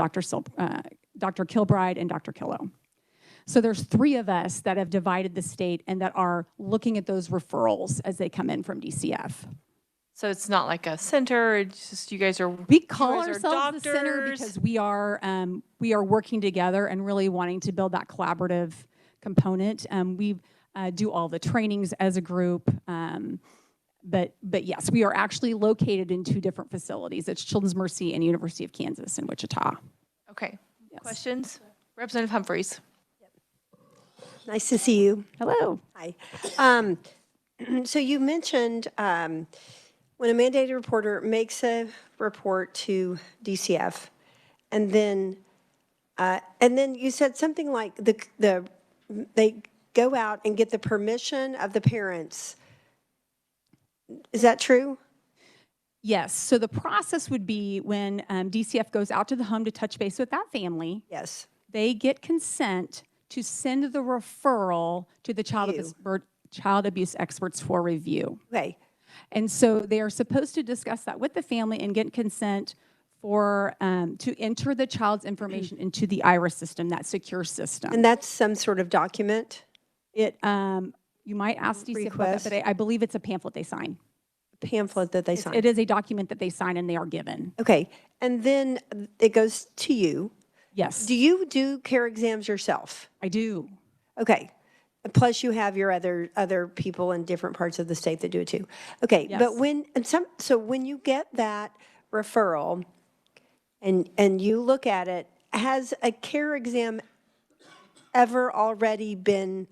Dr. Kilbride and Dr. Killow. So there's 3 of us that have divided the state and that are looking at those referrals as they come in from DCF. So it's not like a center, it's just you guys are. We call you guys are ourselves the center doctors. because we are working together and really wanting to build that collaborative component. We do all the trainings as a group, but yes, we are actually located in 2 different facilities. It's Children's Mercy and University of Kansas in Wichita. Okay. Yes. Questions? Representative Humphreys. Nice to see you. Hello. Hi. So you mentioned when a mandated reporter makes a report to DCF, and then you said something like they go out and get the permission of the parents. Is that true? Yes. So the process would be when DCF goes out to the home to touch base with that family. Yes. They get consent to send the referral to the child abuse experts for review. Okay. And so they are supposed to discuss that with the family and get consent for to enter the child's information into the IRIS system, that secure system. And that's some sort of document? It you might ask DCF about that, but I believe it's a pamphlet they sign. Pamphlet that they sign. It is a document that they sign and they are given. Okay. And then it goes to you. Yes. Do you do care exams yourself? I do. Okay. Plus you have your other people in different parts of the state that do it too. Okay. Yes. But when you get that referral and you look at it, has a care exam ever already been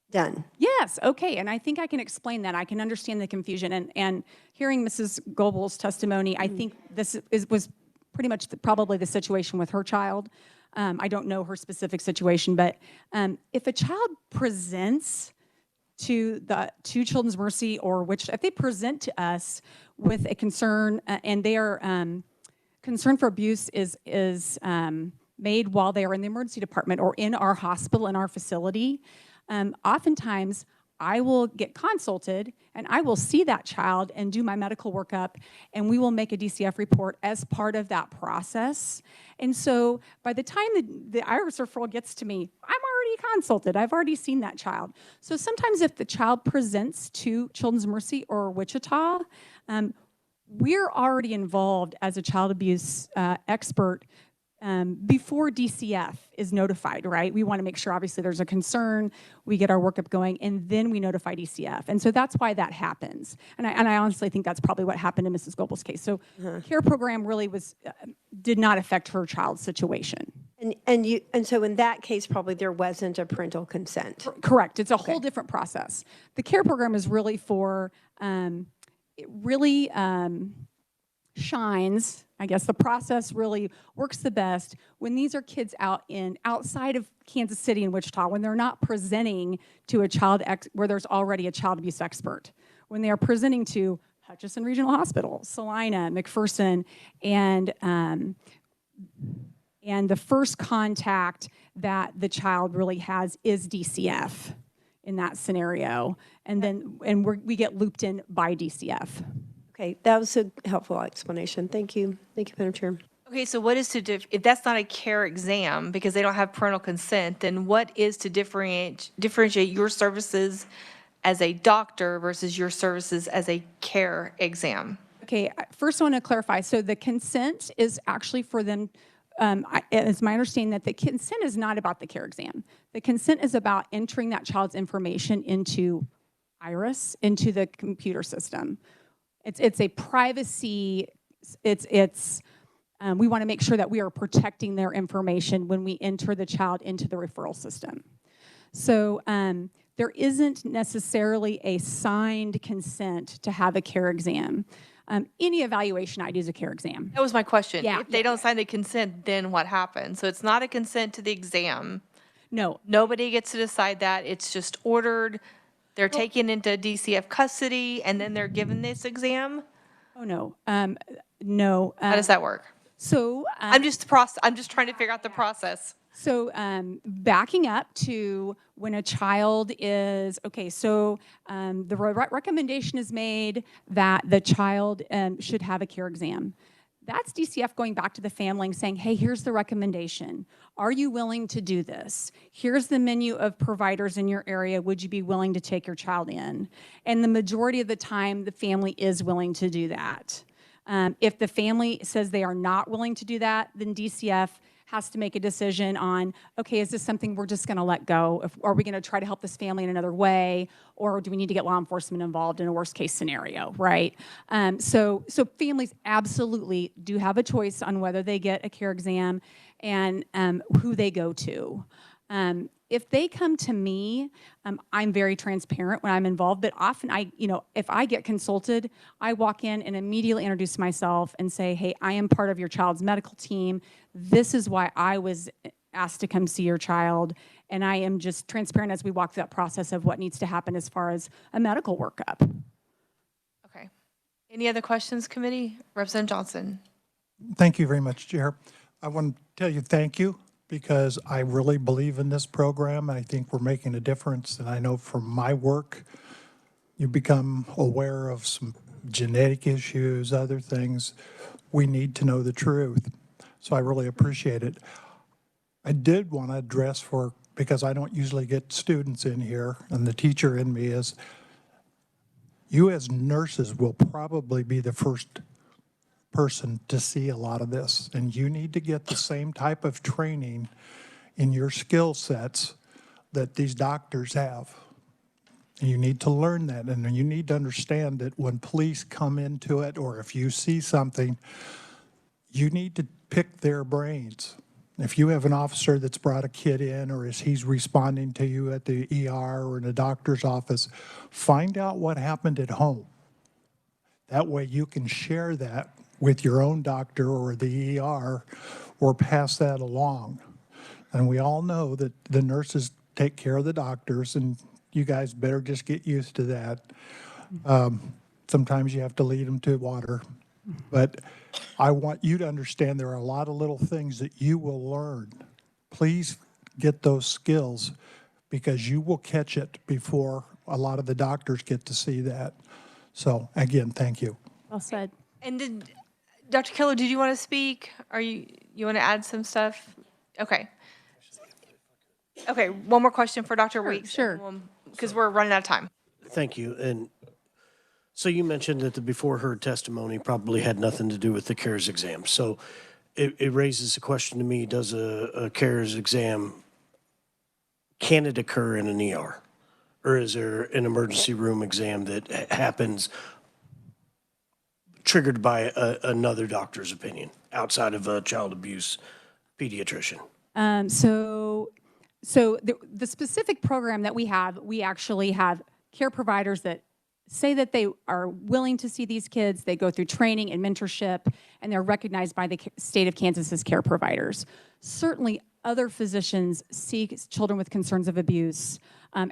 done? Yes, okay, and I think I can explain that. I can understand the confusion, and hearing Mrs. Goble's testimony, I think this was pretty much probably the situation with her child. I don't know her specific situation, but if a child presents to Children's Mercy or if they present to us with a concern and they are concern for abuse is made while they are in the emergency department or in our hospital, in our facility, oftentimes I will get consulted and I will see that child and do my medical workup, and we will make a DCF report as part of that process. And so by the time the IRIS referral gets to me, I'm already consulted. I've already seen that child. So sometimes if the child presents to Children's Mercy or Wichita, we're already involved as a child abuse expert before DCF is notified, right? We want to make sure, obviously, there's a concern, we get our workup going, and then we notify DCF. And so that's why that happens. And I honestly think that's probably what happened in Mrs. Goble's case. So care program really did not affect her child's situation. And so in that case, probably there wasn't a parental consent. Correct. It's a whole different process. The care program is really for, it really shines, I guess the process really works the best when these are kids outside of Kansas City and Wichita, when they're not presenting to where there's already a child abuse expert. When they are presenting to Hutchinson Regional Hospital, Salina, McPherson, and the first contact that the child really has is DCF in that scenario. And we get looped in by DCF. Okay, that was a helpful explanation. Thank you. Thank you, Madam Chair. Okay, so what is if that's not a care exam because they don't have parental consent, then what is to differentiate your services as a doctor versus your services as a care exam? Okay, first I want to clarify. So the consent is actually for them, it's my understanding that the consent is not about the care exam. The consent is about entering that child's information into IRIS, into the computer system. It's a privacy, we want to make sure that we are protecting their information when we enter the child into the referral system. So there isn't necessarily a signed consent to have a care exam. Any evaluation I do is a care exam. That was my question. Yeah. If they don't sign the consent, then what happens? So it's not a consent to the exam. No. Nobody gets to decide that. It's just ordered. They're taken into DCF custody, and then they're given this exam? Oh, no. No. How does that work? So, I'm just trying to figure out the process. So backing up to when a child is, okay, so the recommendation is made that the child should have a care exam. That's DCF going back to the family and saying, hey, here's the recommendation. Are you willing to do this? Here's the menu of providers in your area. Would you be willing to take your child in? And the majority of the time, the family is willing to do that. If the family says they are not willing to do that, then DCF has to make a decision on, okay, is this something we're just going to let go? Are we going to try to help this family in another way? Or do we need to get law enforcement involved in a worst case scenario, right? So families absolutely do have a choice on whether they get a care exam and who they go to. If they come to me, I'm very transparent when I'm involved, but often if I get consulted, I walk in and immediately introduce myself and say, hey, I am part of your child's medical team. This is why I was asked to come see your child. And I am just transparent as we walk through that process of what needs to happen as far as a medical workup. Okay. Any other questions, committee? Representative Johnson. Thank you very much, Chair. I want to tell you thank you, because I really believe in this program. I think we're making a difference. And I know from my work, you become aware of some genetic issues, other things. We need to know the truth. So I really appreciate it. I did want to address because I don't usually get students in here, and the teacher in me is, you as nurses will probably be the first person to see a lot of this, and you need to get the same type of training in your skill sets that these doctors have. And you need to learn that, and you need to understand that when police come into it, or if you see something, you need to pick their brains. If you have an officer that's brought a kid in, or as he's responding to you at the ER or in a doctor's office, find out what happened at home. That way you can share that with your own doctor or the ER, or pass that along. And we all know that the nurses take care of the doctors, and you guys better just get used to that. Sometimes you have to lead them to water. But I want you to understand there are a lot of little things that you will learn. Please get those skills, because you will catch it before a lot of the doctors get to see that. So again, thank you. Well said. And Dr. Killer, did you want to speak? You want to add some stuff? Okay. Okay, one more question for Dr. Weeks. Sure. Because we're running out of time. Thank you. And so you mentioned that the before heard testimony probably had nothing to do with the CARES exam. So it raises a question to me, does a CARES exam, can it occur in an ER? Or is there an emergency room exam that happens triggered by another doctor's opinion outside of a child abuse pediatrician? So the specific program that we actually have care providers that say that they are willing to see these kids. They go through training and mentorship, and they're recognized by the state of Kansas as care providers. Certainly, other physicians see children with concerns of abuse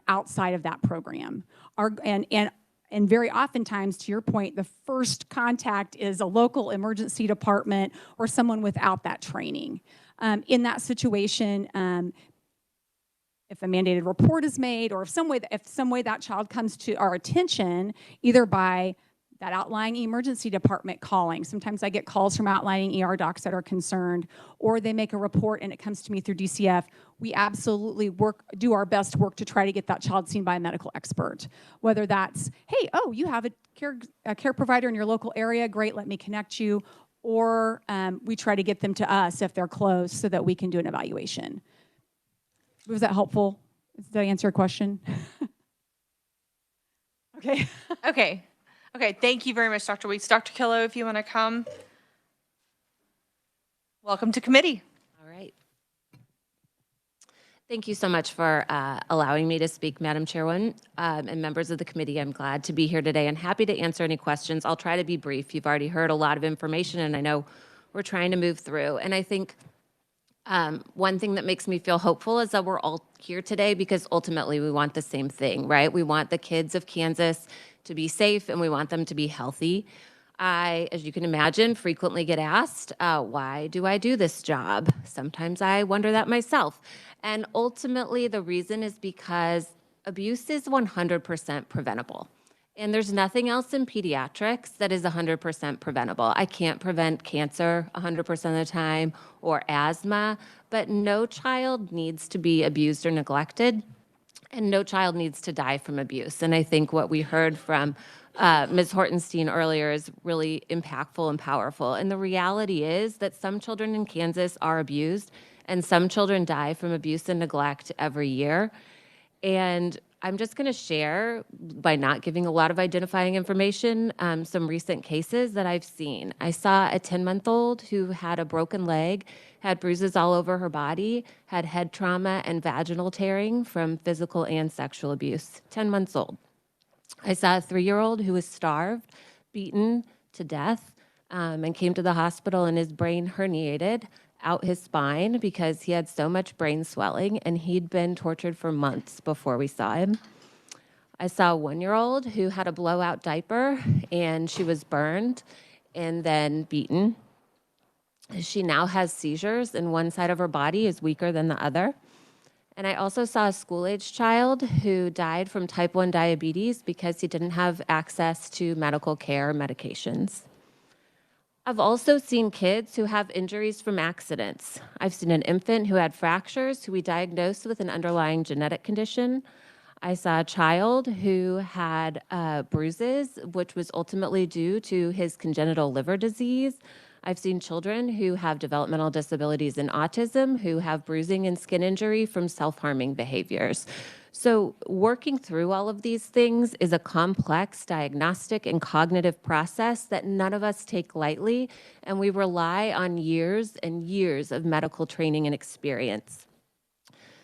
outside of that program. And very oftentimes, to your point, the first contact is a local emergency department or someone without that training. In that situation, if a mandated report is made, or if some way that child comes to our attention, either by that outlying emergency department calling. Sometimes I get calls from outlying ER docs that are concerned, or they make a report and it comes to me through DCF. We absolutely do our best work to try to get that child seen by a medical expert. Whether that's, hey, oh, you have a care provider in your local area, great, let me connect you. Or we try to get them to us if they're close so that we can do an evaluation. Was that helpful? Did I answer your question? Okay. Okay, thank you very much, Dr. Weeks. Dr. Killo, if you want to come. Welcome to committee. All right. Thank you so much for allowing me to speak, Madam Chairwoman, and members of the committee. I'm glad to be here today and happy to answer any questions. I'll try to be brief. You've already heard a lot of information, and I know we're trying to move through. And I think one thing that makes me feel hopeful is that we're all here today because ultimately we want the same thing, right? We want the kids of Kansas to be safe and we want them to be healthy. I, as you can imagine, frequently get asked, why do I do this job? Sometimes I wonder that myself. And ultimately, the reason is because abuse is 100% preventable. And there's nothing else in pediatrics that is 100% preventable. I can't prevent cancer 100% of the time or asthma, but no child needs to be abused or neglected, and no child needs to die from abuse. And I think what we heard from Ms. Hortenstein earlier is really impactful and powerful. And the reality is that some children in Kansas are abused, and some children die from abuse and neglect every year. And I'm just going to share, by not giving a lot of identifying information, some recent cases that I've seen. I saw a 10-month-old who had a broken leg, had bruises all over her body, had head trauma and vaginal tearing from physical and sexual abuse, 10 months old. I saw a 3-year-old who was starved, beaten to death, and came to the hospital and his brain herniated out his spine because he had so much brain swelling, and he'd been tortured for months before we saw him. I saw a 1-year-old who had a blowout diaper, and she was burned and then beaten. She now has seizures, and one side of her body is weaker than the other. And I also saw a school-age child who died from type 1 diabetes because he didn't have access to medical care or medications. I've also seen kids who have injuries from accidents. I've seen an infant who had fractures who we diagnosed with an underlying genetic condition. I saw a child who had bruises, which was ultimately due to his congenital liver disease. I've seen children who have developmental disabilities and autism who have bruising and skin injury from self-harming behaviors. So working through all of these things is a complex diagnostic and cognitive process that none of us take lightly, and we rely on years and years of medical training and experience.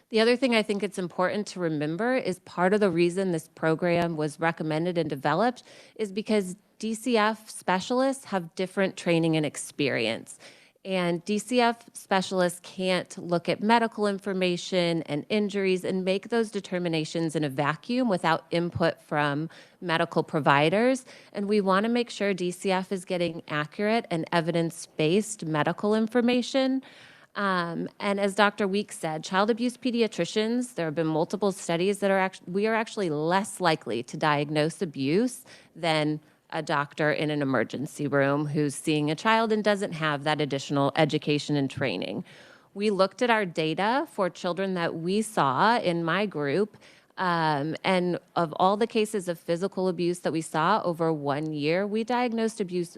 The other thing I think it's important to remember is part of the reason this program was recommended and developed is because DCF specialists have different training and experience. And DCF specialists can't look at medical information and injuries and make those determinations in a vacuum without input from medical providers. And we want to make sure DCF is getting accurate and evidence-based medical information. And as Dr. Weeks said, child abuse pediatricians, there have been multiple studies that we are actually less likely to diagnose abuse than a doctor in an emergency room who's seeing a child and doesn't have that additional education and training. We looked at our data for children that we saw in my group, and of all the cases of physical abuse that we saw over 1 year, we diagnosed abuse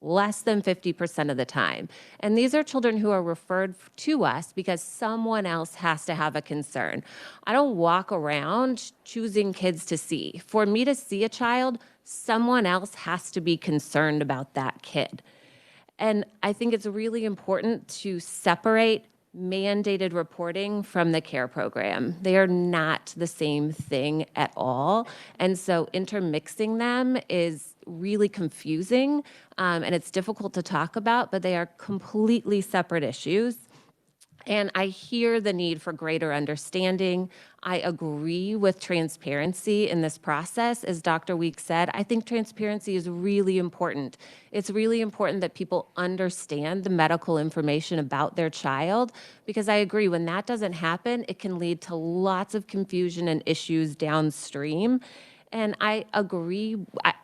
less than 50% of the time. And these are children who are referred to us because someone else has to have a concern. I don't walk around choosing kids to see. For me to see a child, someone else has to be concerned about that kid. And I think it's really important to separate mandated reporting from the CARE program. They are not the same thing at all. And so intermixing them is really confusing, and it's difficult to talk about, but they are completely separate issues. And I hear the need for greater understanding. I agree with transparency in this process. As Dr. Weeks said, I think transparency is really important. It's really important that people understand the medical information about their child, because I agree, when that doesn't happen, it can lead to lots of confusion and issues downstream. And I agree,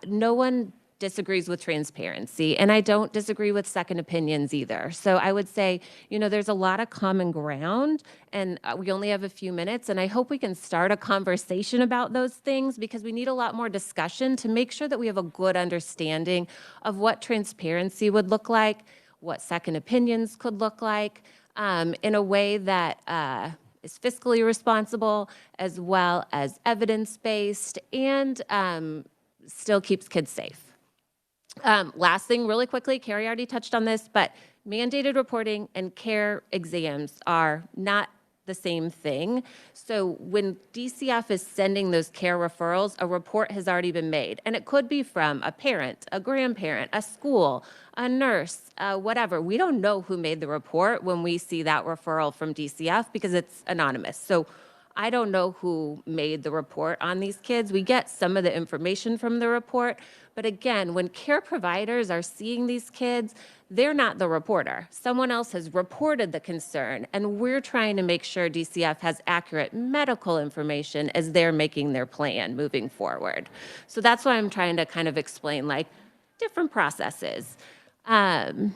no one disagrees with transparency, and I don't disagree with second opinions either. So I would say, there's a lot of common ground, and we only have a few minutes, and I hope we can start a conversation about those things, because we need a lot more discussion to make sure that we have a good understanding of what transparency would look like, what second opinions could look like, in a way that is fiscally responsible, as well as evidence-based, and still keeps kids safe. Last thing, really quickly, Carrie already touched on this, but mandated reporting and CARE exams are not the same thing. So when DCF is sending those CARE referrals, a report has already been made. And it could be from a parent, a grandparent, a school, a nurse, whatever. We don't know who made the report when we see that referral from DCF because it's anonymous. So I don't know who made the report on these kids. We get some of the information from the report, but again, when care providers are seeing these kids, they're not the reporter. Someone else has reported the concern, and we're trying to make sure DCF has accurate medical information as they're making their plan moving forward. So that's why I'm trying to kind of explain like different processes. The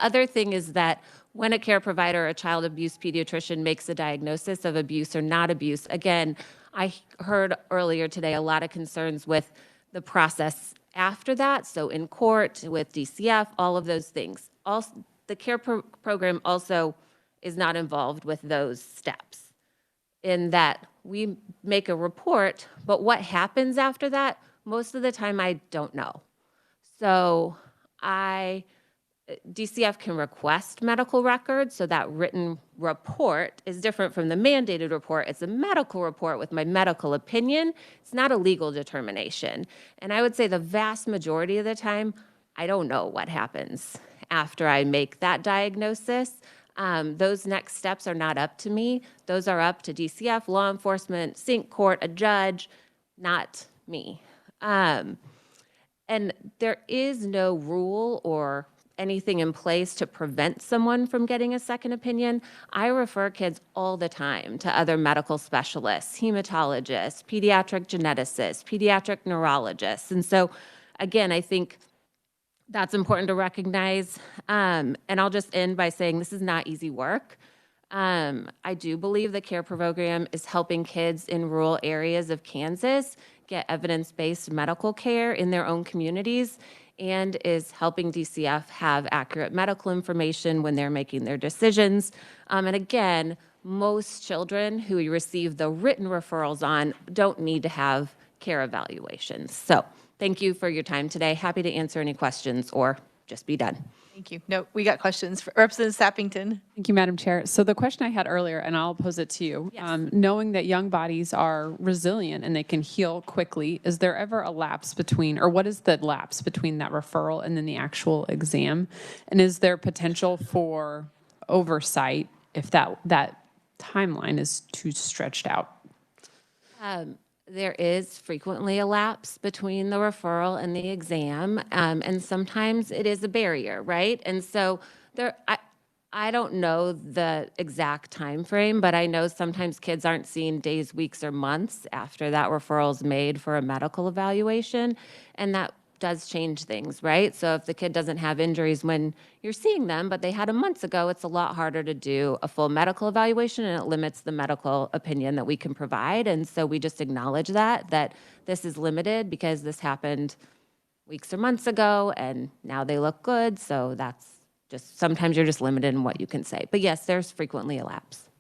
other thing is that when a care provider or a child abuse pediatrician makes a diagnosis of abuse or not abuse, again, I heard earlier today a lot of concerns with the process after that. So in court, with DCF, all of those things. Also, the care program also is not involved with those steps in that we make a report, but what happens after that, most of the time I don't know. So DCF can request medical records, so that written report is different from the mandated report. It's a medical report with my medical opinion. It's not a legal determination. And I would say the vast majority of the time, I don't know what happens after I make that diagnosis. Those next steps are not up to me. Those are up to DCF, law enforcement, sync court, a judge, not me. And there is no rule or anything in place to prevent someone from getting a second opinion. I refer kids all the time to other medical specialists, hematologists, pediatric geneticists, pediatric neurologists. And so, again, I think that's important to recognize. And I'll just end by saying this is not easy work. I do believe the care program is helping kids in rural areas of Kansas get evidence-based medical care in their own communities, and is helping DCF have accurate medical information when they're making their decisions. And again, most children who we receive the written referrals on don't need to have care evaluations. So thank you for your time today. Happy to answer any questions or just be done. Thank you. No, we got questions for Representative Sappington. Thank you, Madam Chair. So the question I had earlier, and I'll pose it to you, knowing that young bodies are resilient and they can heal quickly, is there ever a lapse between, or what is the lapse between that referral and then the actual exam? And is there potential for oversight if that timeline is too stretched out? There is frequently a lapse between the referral and the exam, and sometimes it is a barrier, right? And so I don't know the exact time frame, but I know sometimes kids aren't seen days, weeks, or months after that referral is made for a medical evaluation, and that does change things, right? So if the kid doesn't have injuries when you're seeing them, but they had them months ago, it's a lot harder to do a full medical evaluation, and it limits the medical opinion that we can provide. And so we just acknowledge that this is limited because this happened weeks or months ago, and now they look good. So that's just, sometimes you're just limited in what you can say. But yes, there's frequently a lapse.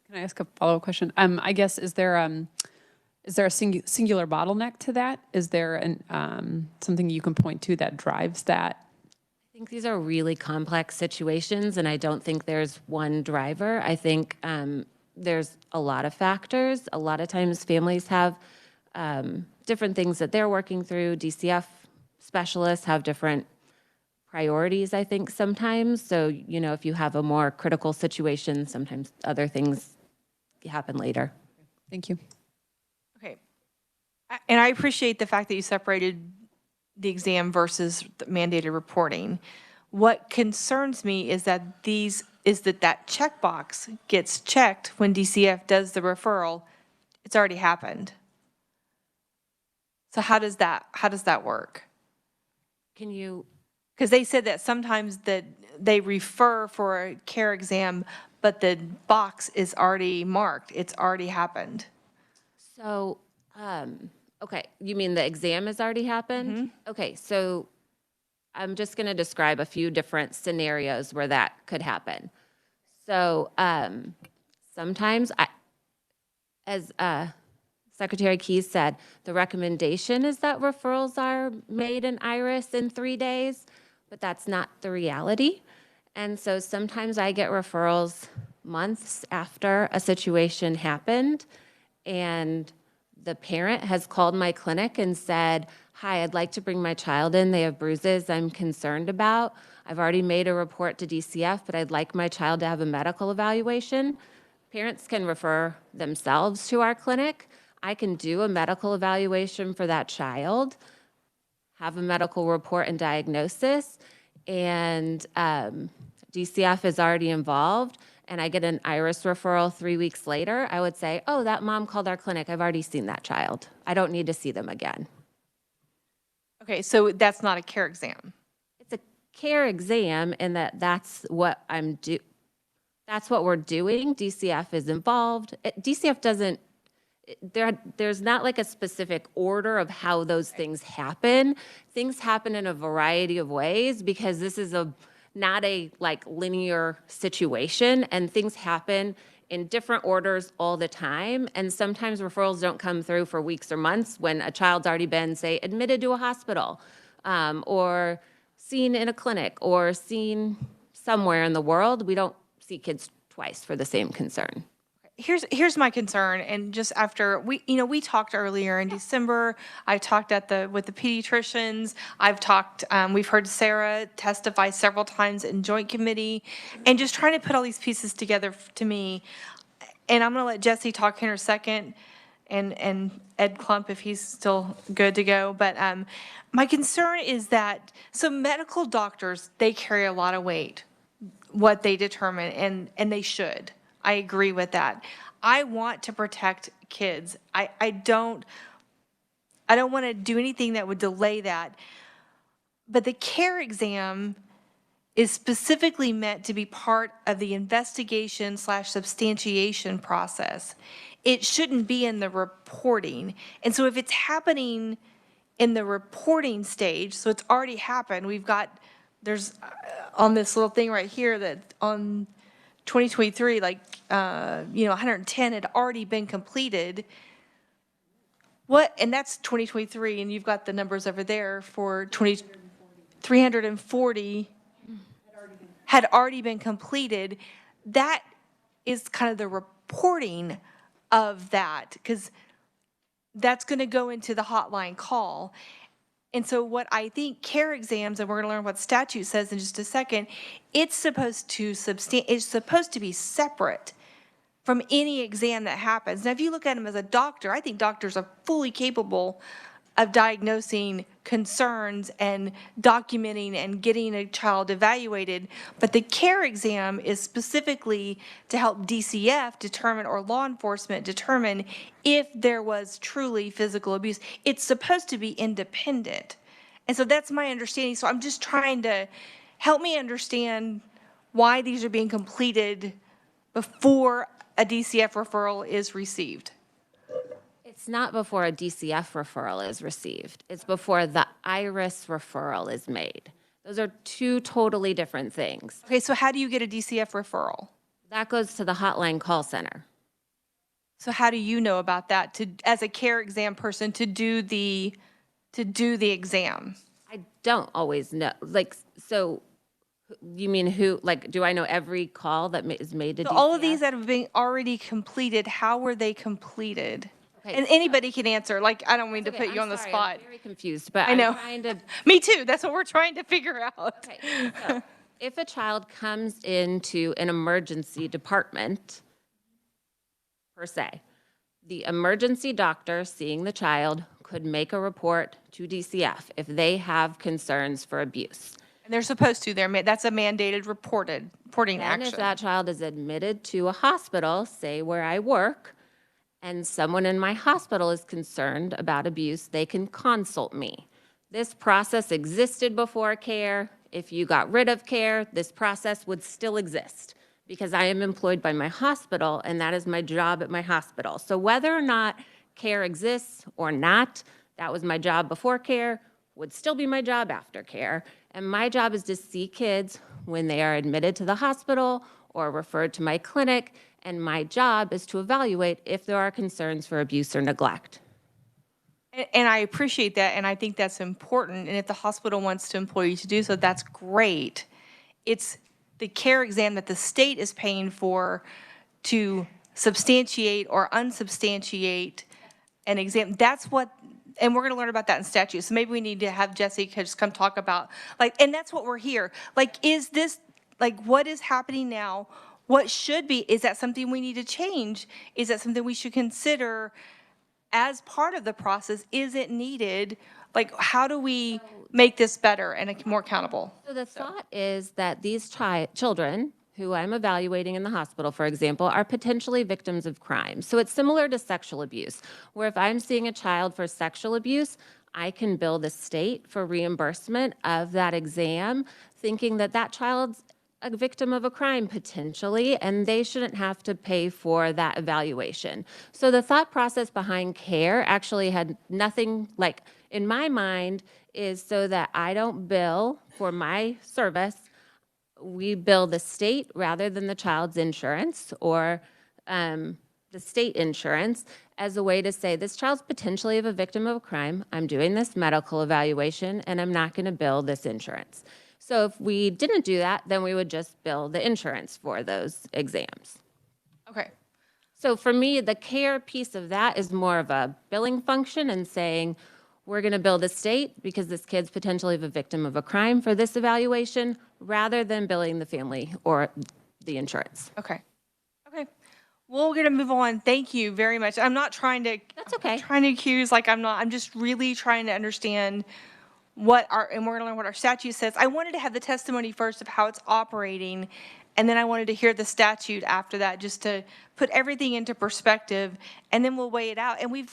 Can I ask a follow-up question? I guess, is there a singular bottleneck to that? Is there something you can point to that drives that? I think these are really complex situations, and I don't think there's one driver. I think there's a lot of factors. A lot of times families have different things that they're working through. DCF specialists have different priorities, I think, sometimes. So, if you have a more critical situation, sometimes other things happen later. Thank you. Okay. And I appreciate the fact that you separated the exam versus the mandated reporting. What concerns me is that that checkbox gets checked when DCF does the referral. It's already happened. So how does that work? Can you? Because they said that sometimes that they refer for a care exam, but the box is already marked. It's already happened. So, okay, you mean the exam has already happened? Mm-hmm. Okay, so I'm just going to describe a few different scenarios where that could happen. So sometimes, as Secretary Keyes said, the recommendation is that referrals are made in IRIS in 3 days, but that's not the reality. And so sometimes I get referrals months after a situation happened, and the parent has called my clinic and said, hi, I'd like to bring my child in. They have bruises I'm concerned about. I've already made a report to DCF, but I'd like my child to have a medical evaluation. Parents can refer themselves to our clinic. I can do a medical evaluation for that child, have a medical report and diagnosis, and DCF is already involved, and I get an IRIS referral 3 weeks later, I would say, oh, that mom called our clinic. I've already seen that child. I don't need to see them again. Okay, so that's not a care exam. It's a care exam in that that's what that's what we're doing. DCF is involved. DCF doesn't, there's not like a specific order of how those things happen. Things happen in a variety of ways because this is not a like linear situation, and things happen in different orders all the time. And sometimes referrals don't come through for weeks or months when a child's already been, say, admitted to a hospital, or seen in a clinic, or seen somewhere in the world. We don't see kids twice for the same concern. Here's my concern, and just after we talked earlier in December, I talked with the pediatricians. We've heard Sarah testify several times in joint committee, and just trying to put all these pieces together to me. And I'm going to let Jesse talk in her second, and Ed Klump if he's still good to go. But my concern is that medical doctors, they carry a lot of weight, what they determine, and they should. I agree with that. I want to protect kids. I don't want to do anything that would delay that. But the care exam is specifically meant to be part of the investigation/substantiation process. It shouldn't be in the reporting. And so if it's happening in the reporting stage, so it's already happened, there's on this little thing right here that on 2023, 110 had already been completed. And that's 2023, and you've got the numbers over there for 340 had already been completed. That is kind of the reporting of that, because that's going to go into the hotline call. And so what I think care exams, and we're going to learn what statute says in just a second, it's supposed to be separate from any exam that happens. Now, if you look at them as a doctor, I think doctors are fully capable of diagnosing concerns and documenting and getting a child evaluated. But the care exam is specifically to help DCF determine, or law enforcement determine, if there was truly physical abuse. It's supposed to be independent. And so that's my understanding. So I'm just trying to help me understand why these are being completed before a DCF referral is received. It's not before a DCF referral is received. It's before the IRIS referral is made. Those are two totally different things. Okay, so how do you get a DCF referral? That goes to the hotline call center. So how do you know about that, as a care exam person, to do the exam? I don't always know. So you mean do I know every call that is made to DCF? All of these that have been already completed, how were they completed? Okay, and anybody can answer. I don't mean to put you on the sorry, spot. I'm very confused, but I know. I'm trying to. Me too. That's what we're trying to figure out. Okay, so if a child comes into an emergency department, per se, the emergency doctor seeing the child could make a report to DCF if they have concerns for abuse. And they're supposed to. That's a mandated reporting Then action. if that child is admitted to a hospital, say where I work, and someone in my hospital is concerned about abuse, they can consult me. This process existed before care. If you got rid of care, this process would still exist because I am employed by my hospital, and that is my job at my hospital. So whether or not care exists or not, that was my job before care, would still be my job after care. And my job is to see kids when they are admitted to the hospital or referred to my clinic, and my job is to evaluate if there are concerns for abuse or neglect. And I appreciate that, and I think that's important. And if the hospital wants to employ you to do so, that's great. It's the care exam that the state is paying for to substantiate or unsubstantiate an exam. That's what, and we're going to learn about that in statute. So maybe we need to have Jesse just come talk about, and that's what we're here. Is this, what is happening now? what should be, is that something we need to change? Is that something we should consider as part of the process? Is it needed? Like, how do we make this better and more accountable? So the thought is that these children who I'm evaluating in the hospital, for example, are potentially victims of crime. So it's similar to sexual abuse, where if I'm seeing a child for sexual abuse, I can bill the state for reimbursement of that exam, thinking that that child's a victim of a crime potentially, and they shouldn't have to pay for that evaluation. So the thought process behind CARE actually had nothing, like, in my mind, is so that I don't bill for my service. We bill the state rather than the child's insurance or the state insurance as a way to say, this child's potentially a victim of a crime. I'm doing this medical evaluation, and I'm not going to bill this insurance. So if we didn't do that, then we would just bill the insurance for those exams. Okay. So for me, the CARE piece of that is more of a billing function and saying, we're going to bill the state because this kid's potentially a victim of a crime for this evaluation, rather than billing the family or the insurance. Okay. Okay. Well, we're going to move on. Thank you very much. I'm not trying to. That's okay. Trying to accuse, like, I'm not. I'm just really trying to understand what and we're going to learn what our statute says. I wanted to have the testimony first of how it's operating, and then I wanted to hear the statute after that, just to put everything into perspective, and then we'll weigh it out. And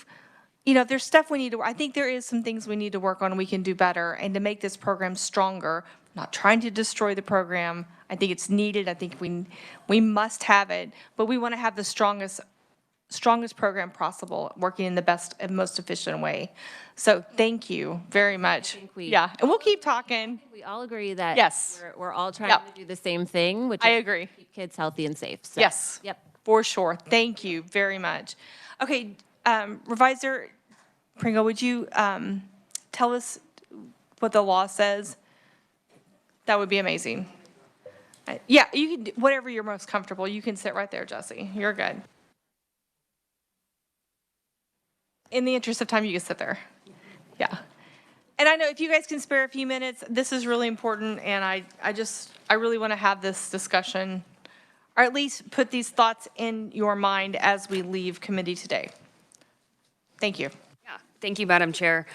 there's stuff we need to, I think there is some things we need to work on and we can do better, and to make this program stronger. I'm not trying to destroy the program. I think it's needed. I think we must have it, but we want to have the strongest program possible, working in the best and most efficient way. So thank you very much. Yeah, and we'll keep talking. We all agree that Yes. we're all trying Yep. to do the same thing, which I is agree. keep kids healthy and safe. So, Yes. Yep. For sure. Thank you very much. Okay, Revisor Pringle, would you tell us what the law says? That would be amazing. Yeah, you can, whatever you're most comfortable. You can sit right there, Jesse. You're good. In the interest of time, you can sit there. Yeah. And I know if you guys can spare a few minutes, this is really important, and I really want to have this discussion, or at least put these thoughts in your mind as we leave committee today. Thank you. Thank you, Madam Chair.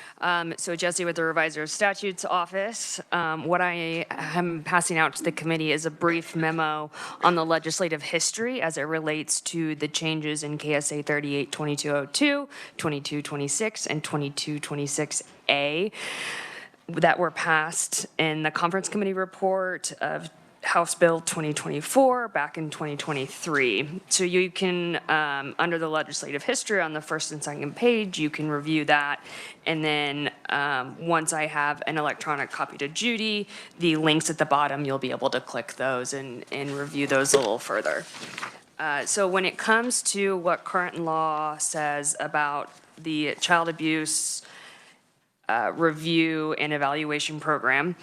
So Jesse with the Revisor of Statutes Office. What I am passing out to the committee is a brief memo on the legislative history as it relates to the changes in KSA 38-2202, 2226, and 2226A that were passed in the conference committee report of House Bill 2024 back in 2023. So you can, under the legislative history on the first and second page, you can review that. And then once I have an electronic copy to Judy, the links at the bottom, you'll be able to click those and review those a little further. So when it comes to what current law says about the child abuse review and evaluation program,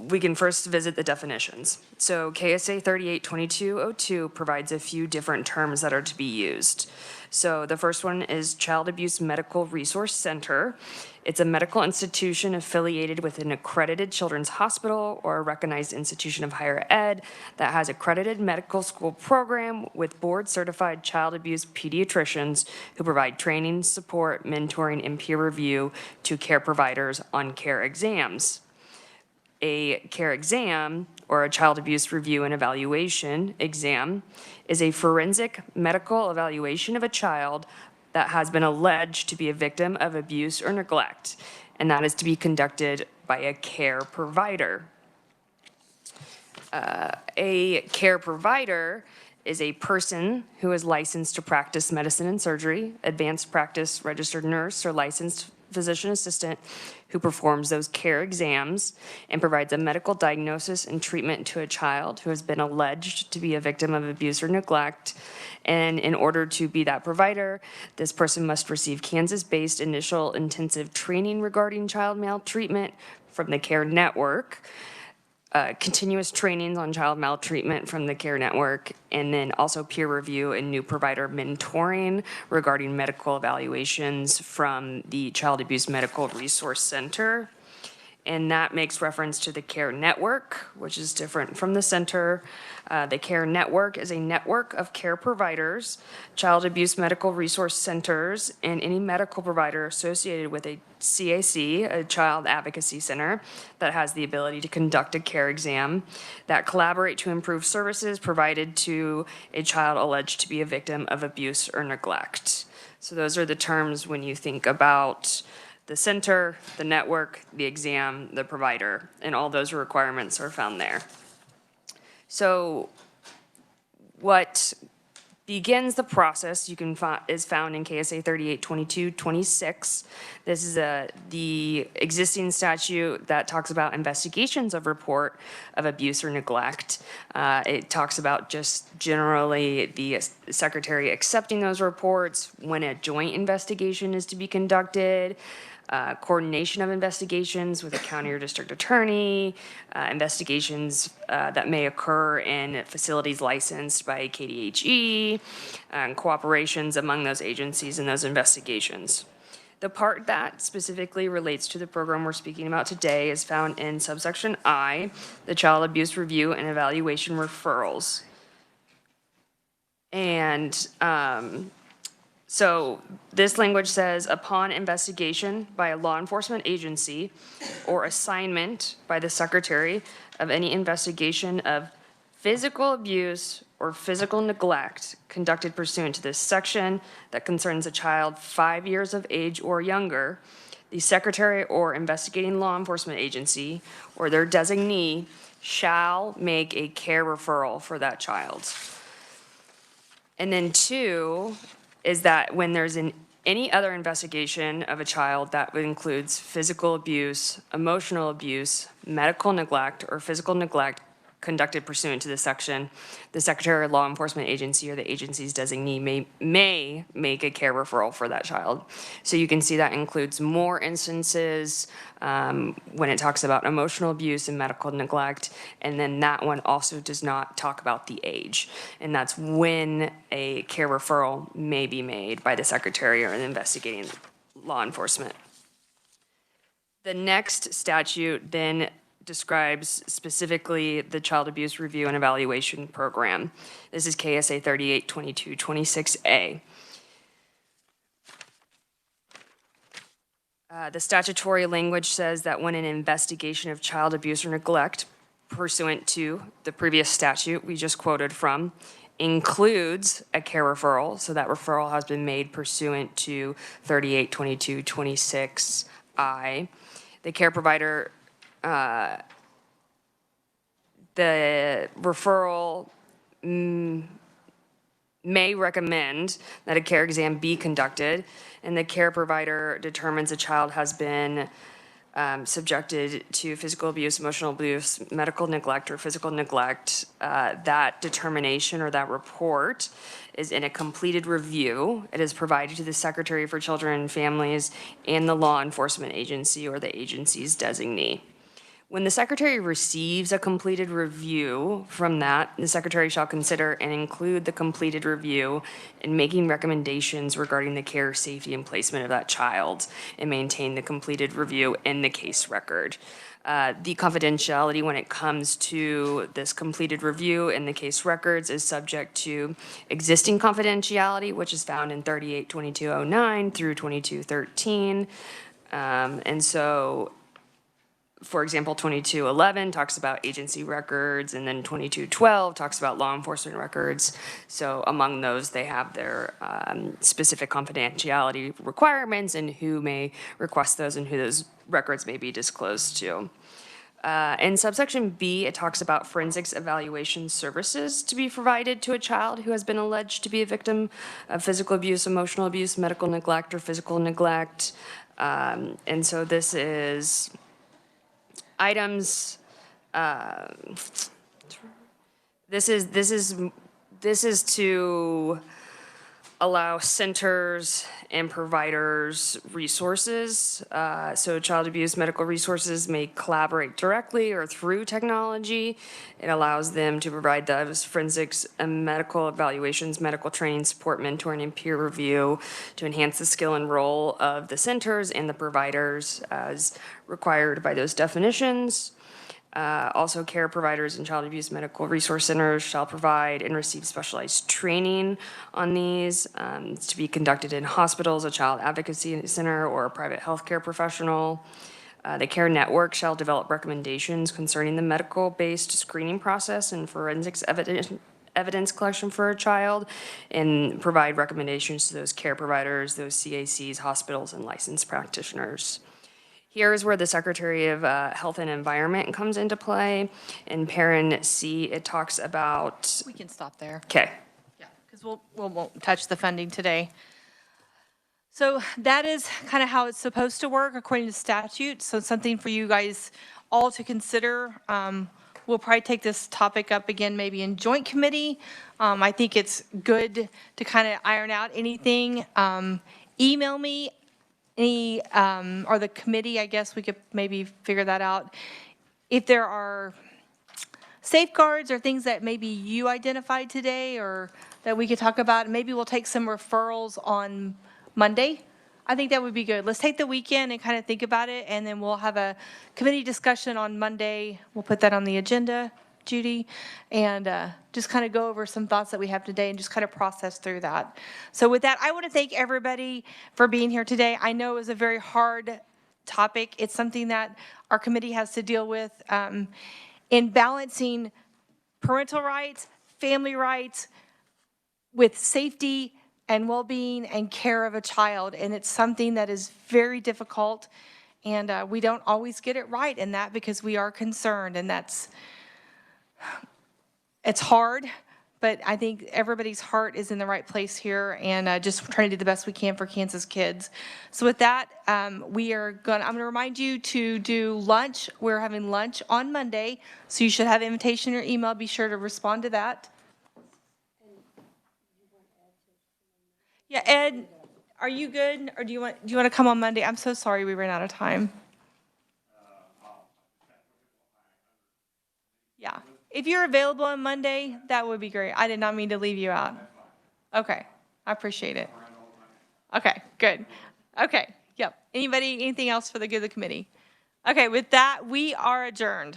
we can first visit the definitions. So KSA 38-2202 provides a few different terms that are to be used. So the first one is Child Abuse Medical Resource Center. It's a medical institution affiliated with an accredited children's hospital or a recognized institution of higher ed that has accredited medical school program with board-certified child abuse pediatricians who provide training, support, mentoring, and peer review to care providers on care exams. A care exam, or a child abuse review and evaluation exam, is a forensic medical evaluation of a child that has been alleged to be a victim of abuse or neglect, and that is to be conducted by a care provider. A care provider is a person who is licensed to practice medicine and surgery, advanced practice registered nurse, or licensed physician assistant who performs those care exams and provides a medical diagnosis and treatment to a child who has been alleged to be a victim of abuse or neglect. And in order to be that provider, this person must receive Kansas-based initial intensive training regarding child maltreatment from the Care Network, continuous trainings on child maltreatment from the Care Network, and then also peer review and new provider mentoring regarding medical evaluations from the Child Abuse Medical Resource Center. and that makes reference to the CARE network, which is different from the center. The CARE network is a network of care providers, child abuse medical resource centers, and any medical provider associated with a CAC, a child advocacy center, that has the ability to conduct a care exam, that collaborate to improve services provided to a child alleged to be a victim of abuse or neglect. So those are the terms when you think about the center, the network, the exam, the provider, and all those requirements are found there. So what begins the process is found in KSA 3822-26. This is the existing statute that talks about investigations of report of abuse or neglect. It talks about just generally the secretary accepting those reports, when a joint investigation is to be conducted, coordination of investigations with a county or district attorney, investigations that may occur in facilities licensed by KDHE, and cooperations among those agencies in those investigations. The part that specifically relates to the program we're speaking about today is found in subsection I, the Child Abuse Review and Evaluation Referrals. And so this language says, upon investigation by a law enforcement agency or assignment by the secretary of any investigation of physical abuse or physical neglect conducted pursuant to this section that concerns a child 5 years of age or younger, the secretary or investigating law enforcement agency or their designee shall make a care referral for that child. And then 2 is that when there's any other investigation of a child that includes physical abuse, emotional abuse, medical neglect, or physical neglect conducted pursuant to this section, the secretary or law enforcement agency or the agency's designee may make a care referral for that child. So you can see that includes more instances when it talks about emotional abuse and medical neglect, and then that one also does not talk about the age. And that's when a care referral may be made by the secretary or an investigating law enforcement. The next statute then describes specifically the Child Abuse Review and Evaluation Program. This is KSA 3822-26A. The statutory language says that when an investigation of child abuse or neglect pursuant to the previous statute we just quoted from includes a care referral, so that referral has been made pursuant to 3822-26I, the care provider the referral may recommend that a care exam be conducted, and the care provider determines a child has been subjected to physical abuse, emotional abuse, medical neglect, or physical neglect. That determination or that report is in a completed review. It is provided to the Secretary for Children and Families and the law enforcement agency or the agency's designee. When the secretary receives a completed review from that, the secretary shall consider and include the completed review in making recommendations regarding the care, safety, and placement of that child, and maintain the completed review in the case record. The confidentiality when it comes to this completed review in the case records is subject to existing confidentiality, which is found in 382209 through 2213. And so, for example, 2211 talks about agency records, and then 2212 talks about law enforcement records. So among those, they have their specific confidentiality requirements and who may request those and who those records may be disclosed to. In subsection B, it talks about forensics evaluation services to be provided to a child who has been alleged to be a victim of physical abuse, emotional abuse, medical neglect, or physical neglect. And so this is items, this is to allow centers and providers resources. So child abuse medical resources may collaborate directly or through technology. It allows them to provide those forensics and medical evaluations, medical training, support, mentoring, and peer review to enhance the skill and role of the centers and the providers as required by those definitions. Also, care providers and child abuse medical resource centers shall provide and receive specialized training on these. It's to be conducted in hospitals, a child advocacy center, or a private healthcare professional. The care network shall develop recommendations concerning the medical-based screening process and forensics evidence collection for a child, and provide recommendations to those care providers, those CACs, hospitals, and licensed practitioners. Here is where the Secretary of Health and Environment comes into play. In parent C, it talks about, We can stop there. okay. Yeah, because we won't touch the funding today. So that is kind of how it's supposed to work according to statute. So it's something for you guys all to consider. We'll probably take this topic up again, maybe in joint committee. I think it's good to kind of iron out anything. Email me any, or the committee, I guess we could maybe figure that out. If there are safeguards or things that maybe you identified today or that we could talk about, maybe we'll take some referrals on Monday. I think that would be good. Let's take the weekend and kind of think about it, and then we'll have a committee discussion on Monday. We'll put that on the agenda, Judy, and just kind of go over some thoughts that we have today and just kind of process through that. So with that, I want to thank everybody for being here today. I know it was a very hard topic. It's something that our committee has to deal with in balancing parental rights, family rights, with safety and well-being and care of a child. And it's something that is very difficult, and we don't always get it right in that because we are concerned, and it's hard, but I think everybody's heart is in the right place here, and just trying to do the best we can for Kansas kids. So with that, I'm gonna remind you to do lunch. We're having lunch on Monday, so you should have an invitation in your email. Be sure to respond to that. Yeah, Ed, are you good, or do you want to come on Monday? I'm so sorry we ran out of time. Yeah, if you're available on Monday, that would be great. I did not mean to leave you out. Okay, I appreciate it. Okay, good. Okay, yep. Anything else for the good of the committee? Okay, with that, we are adjourned.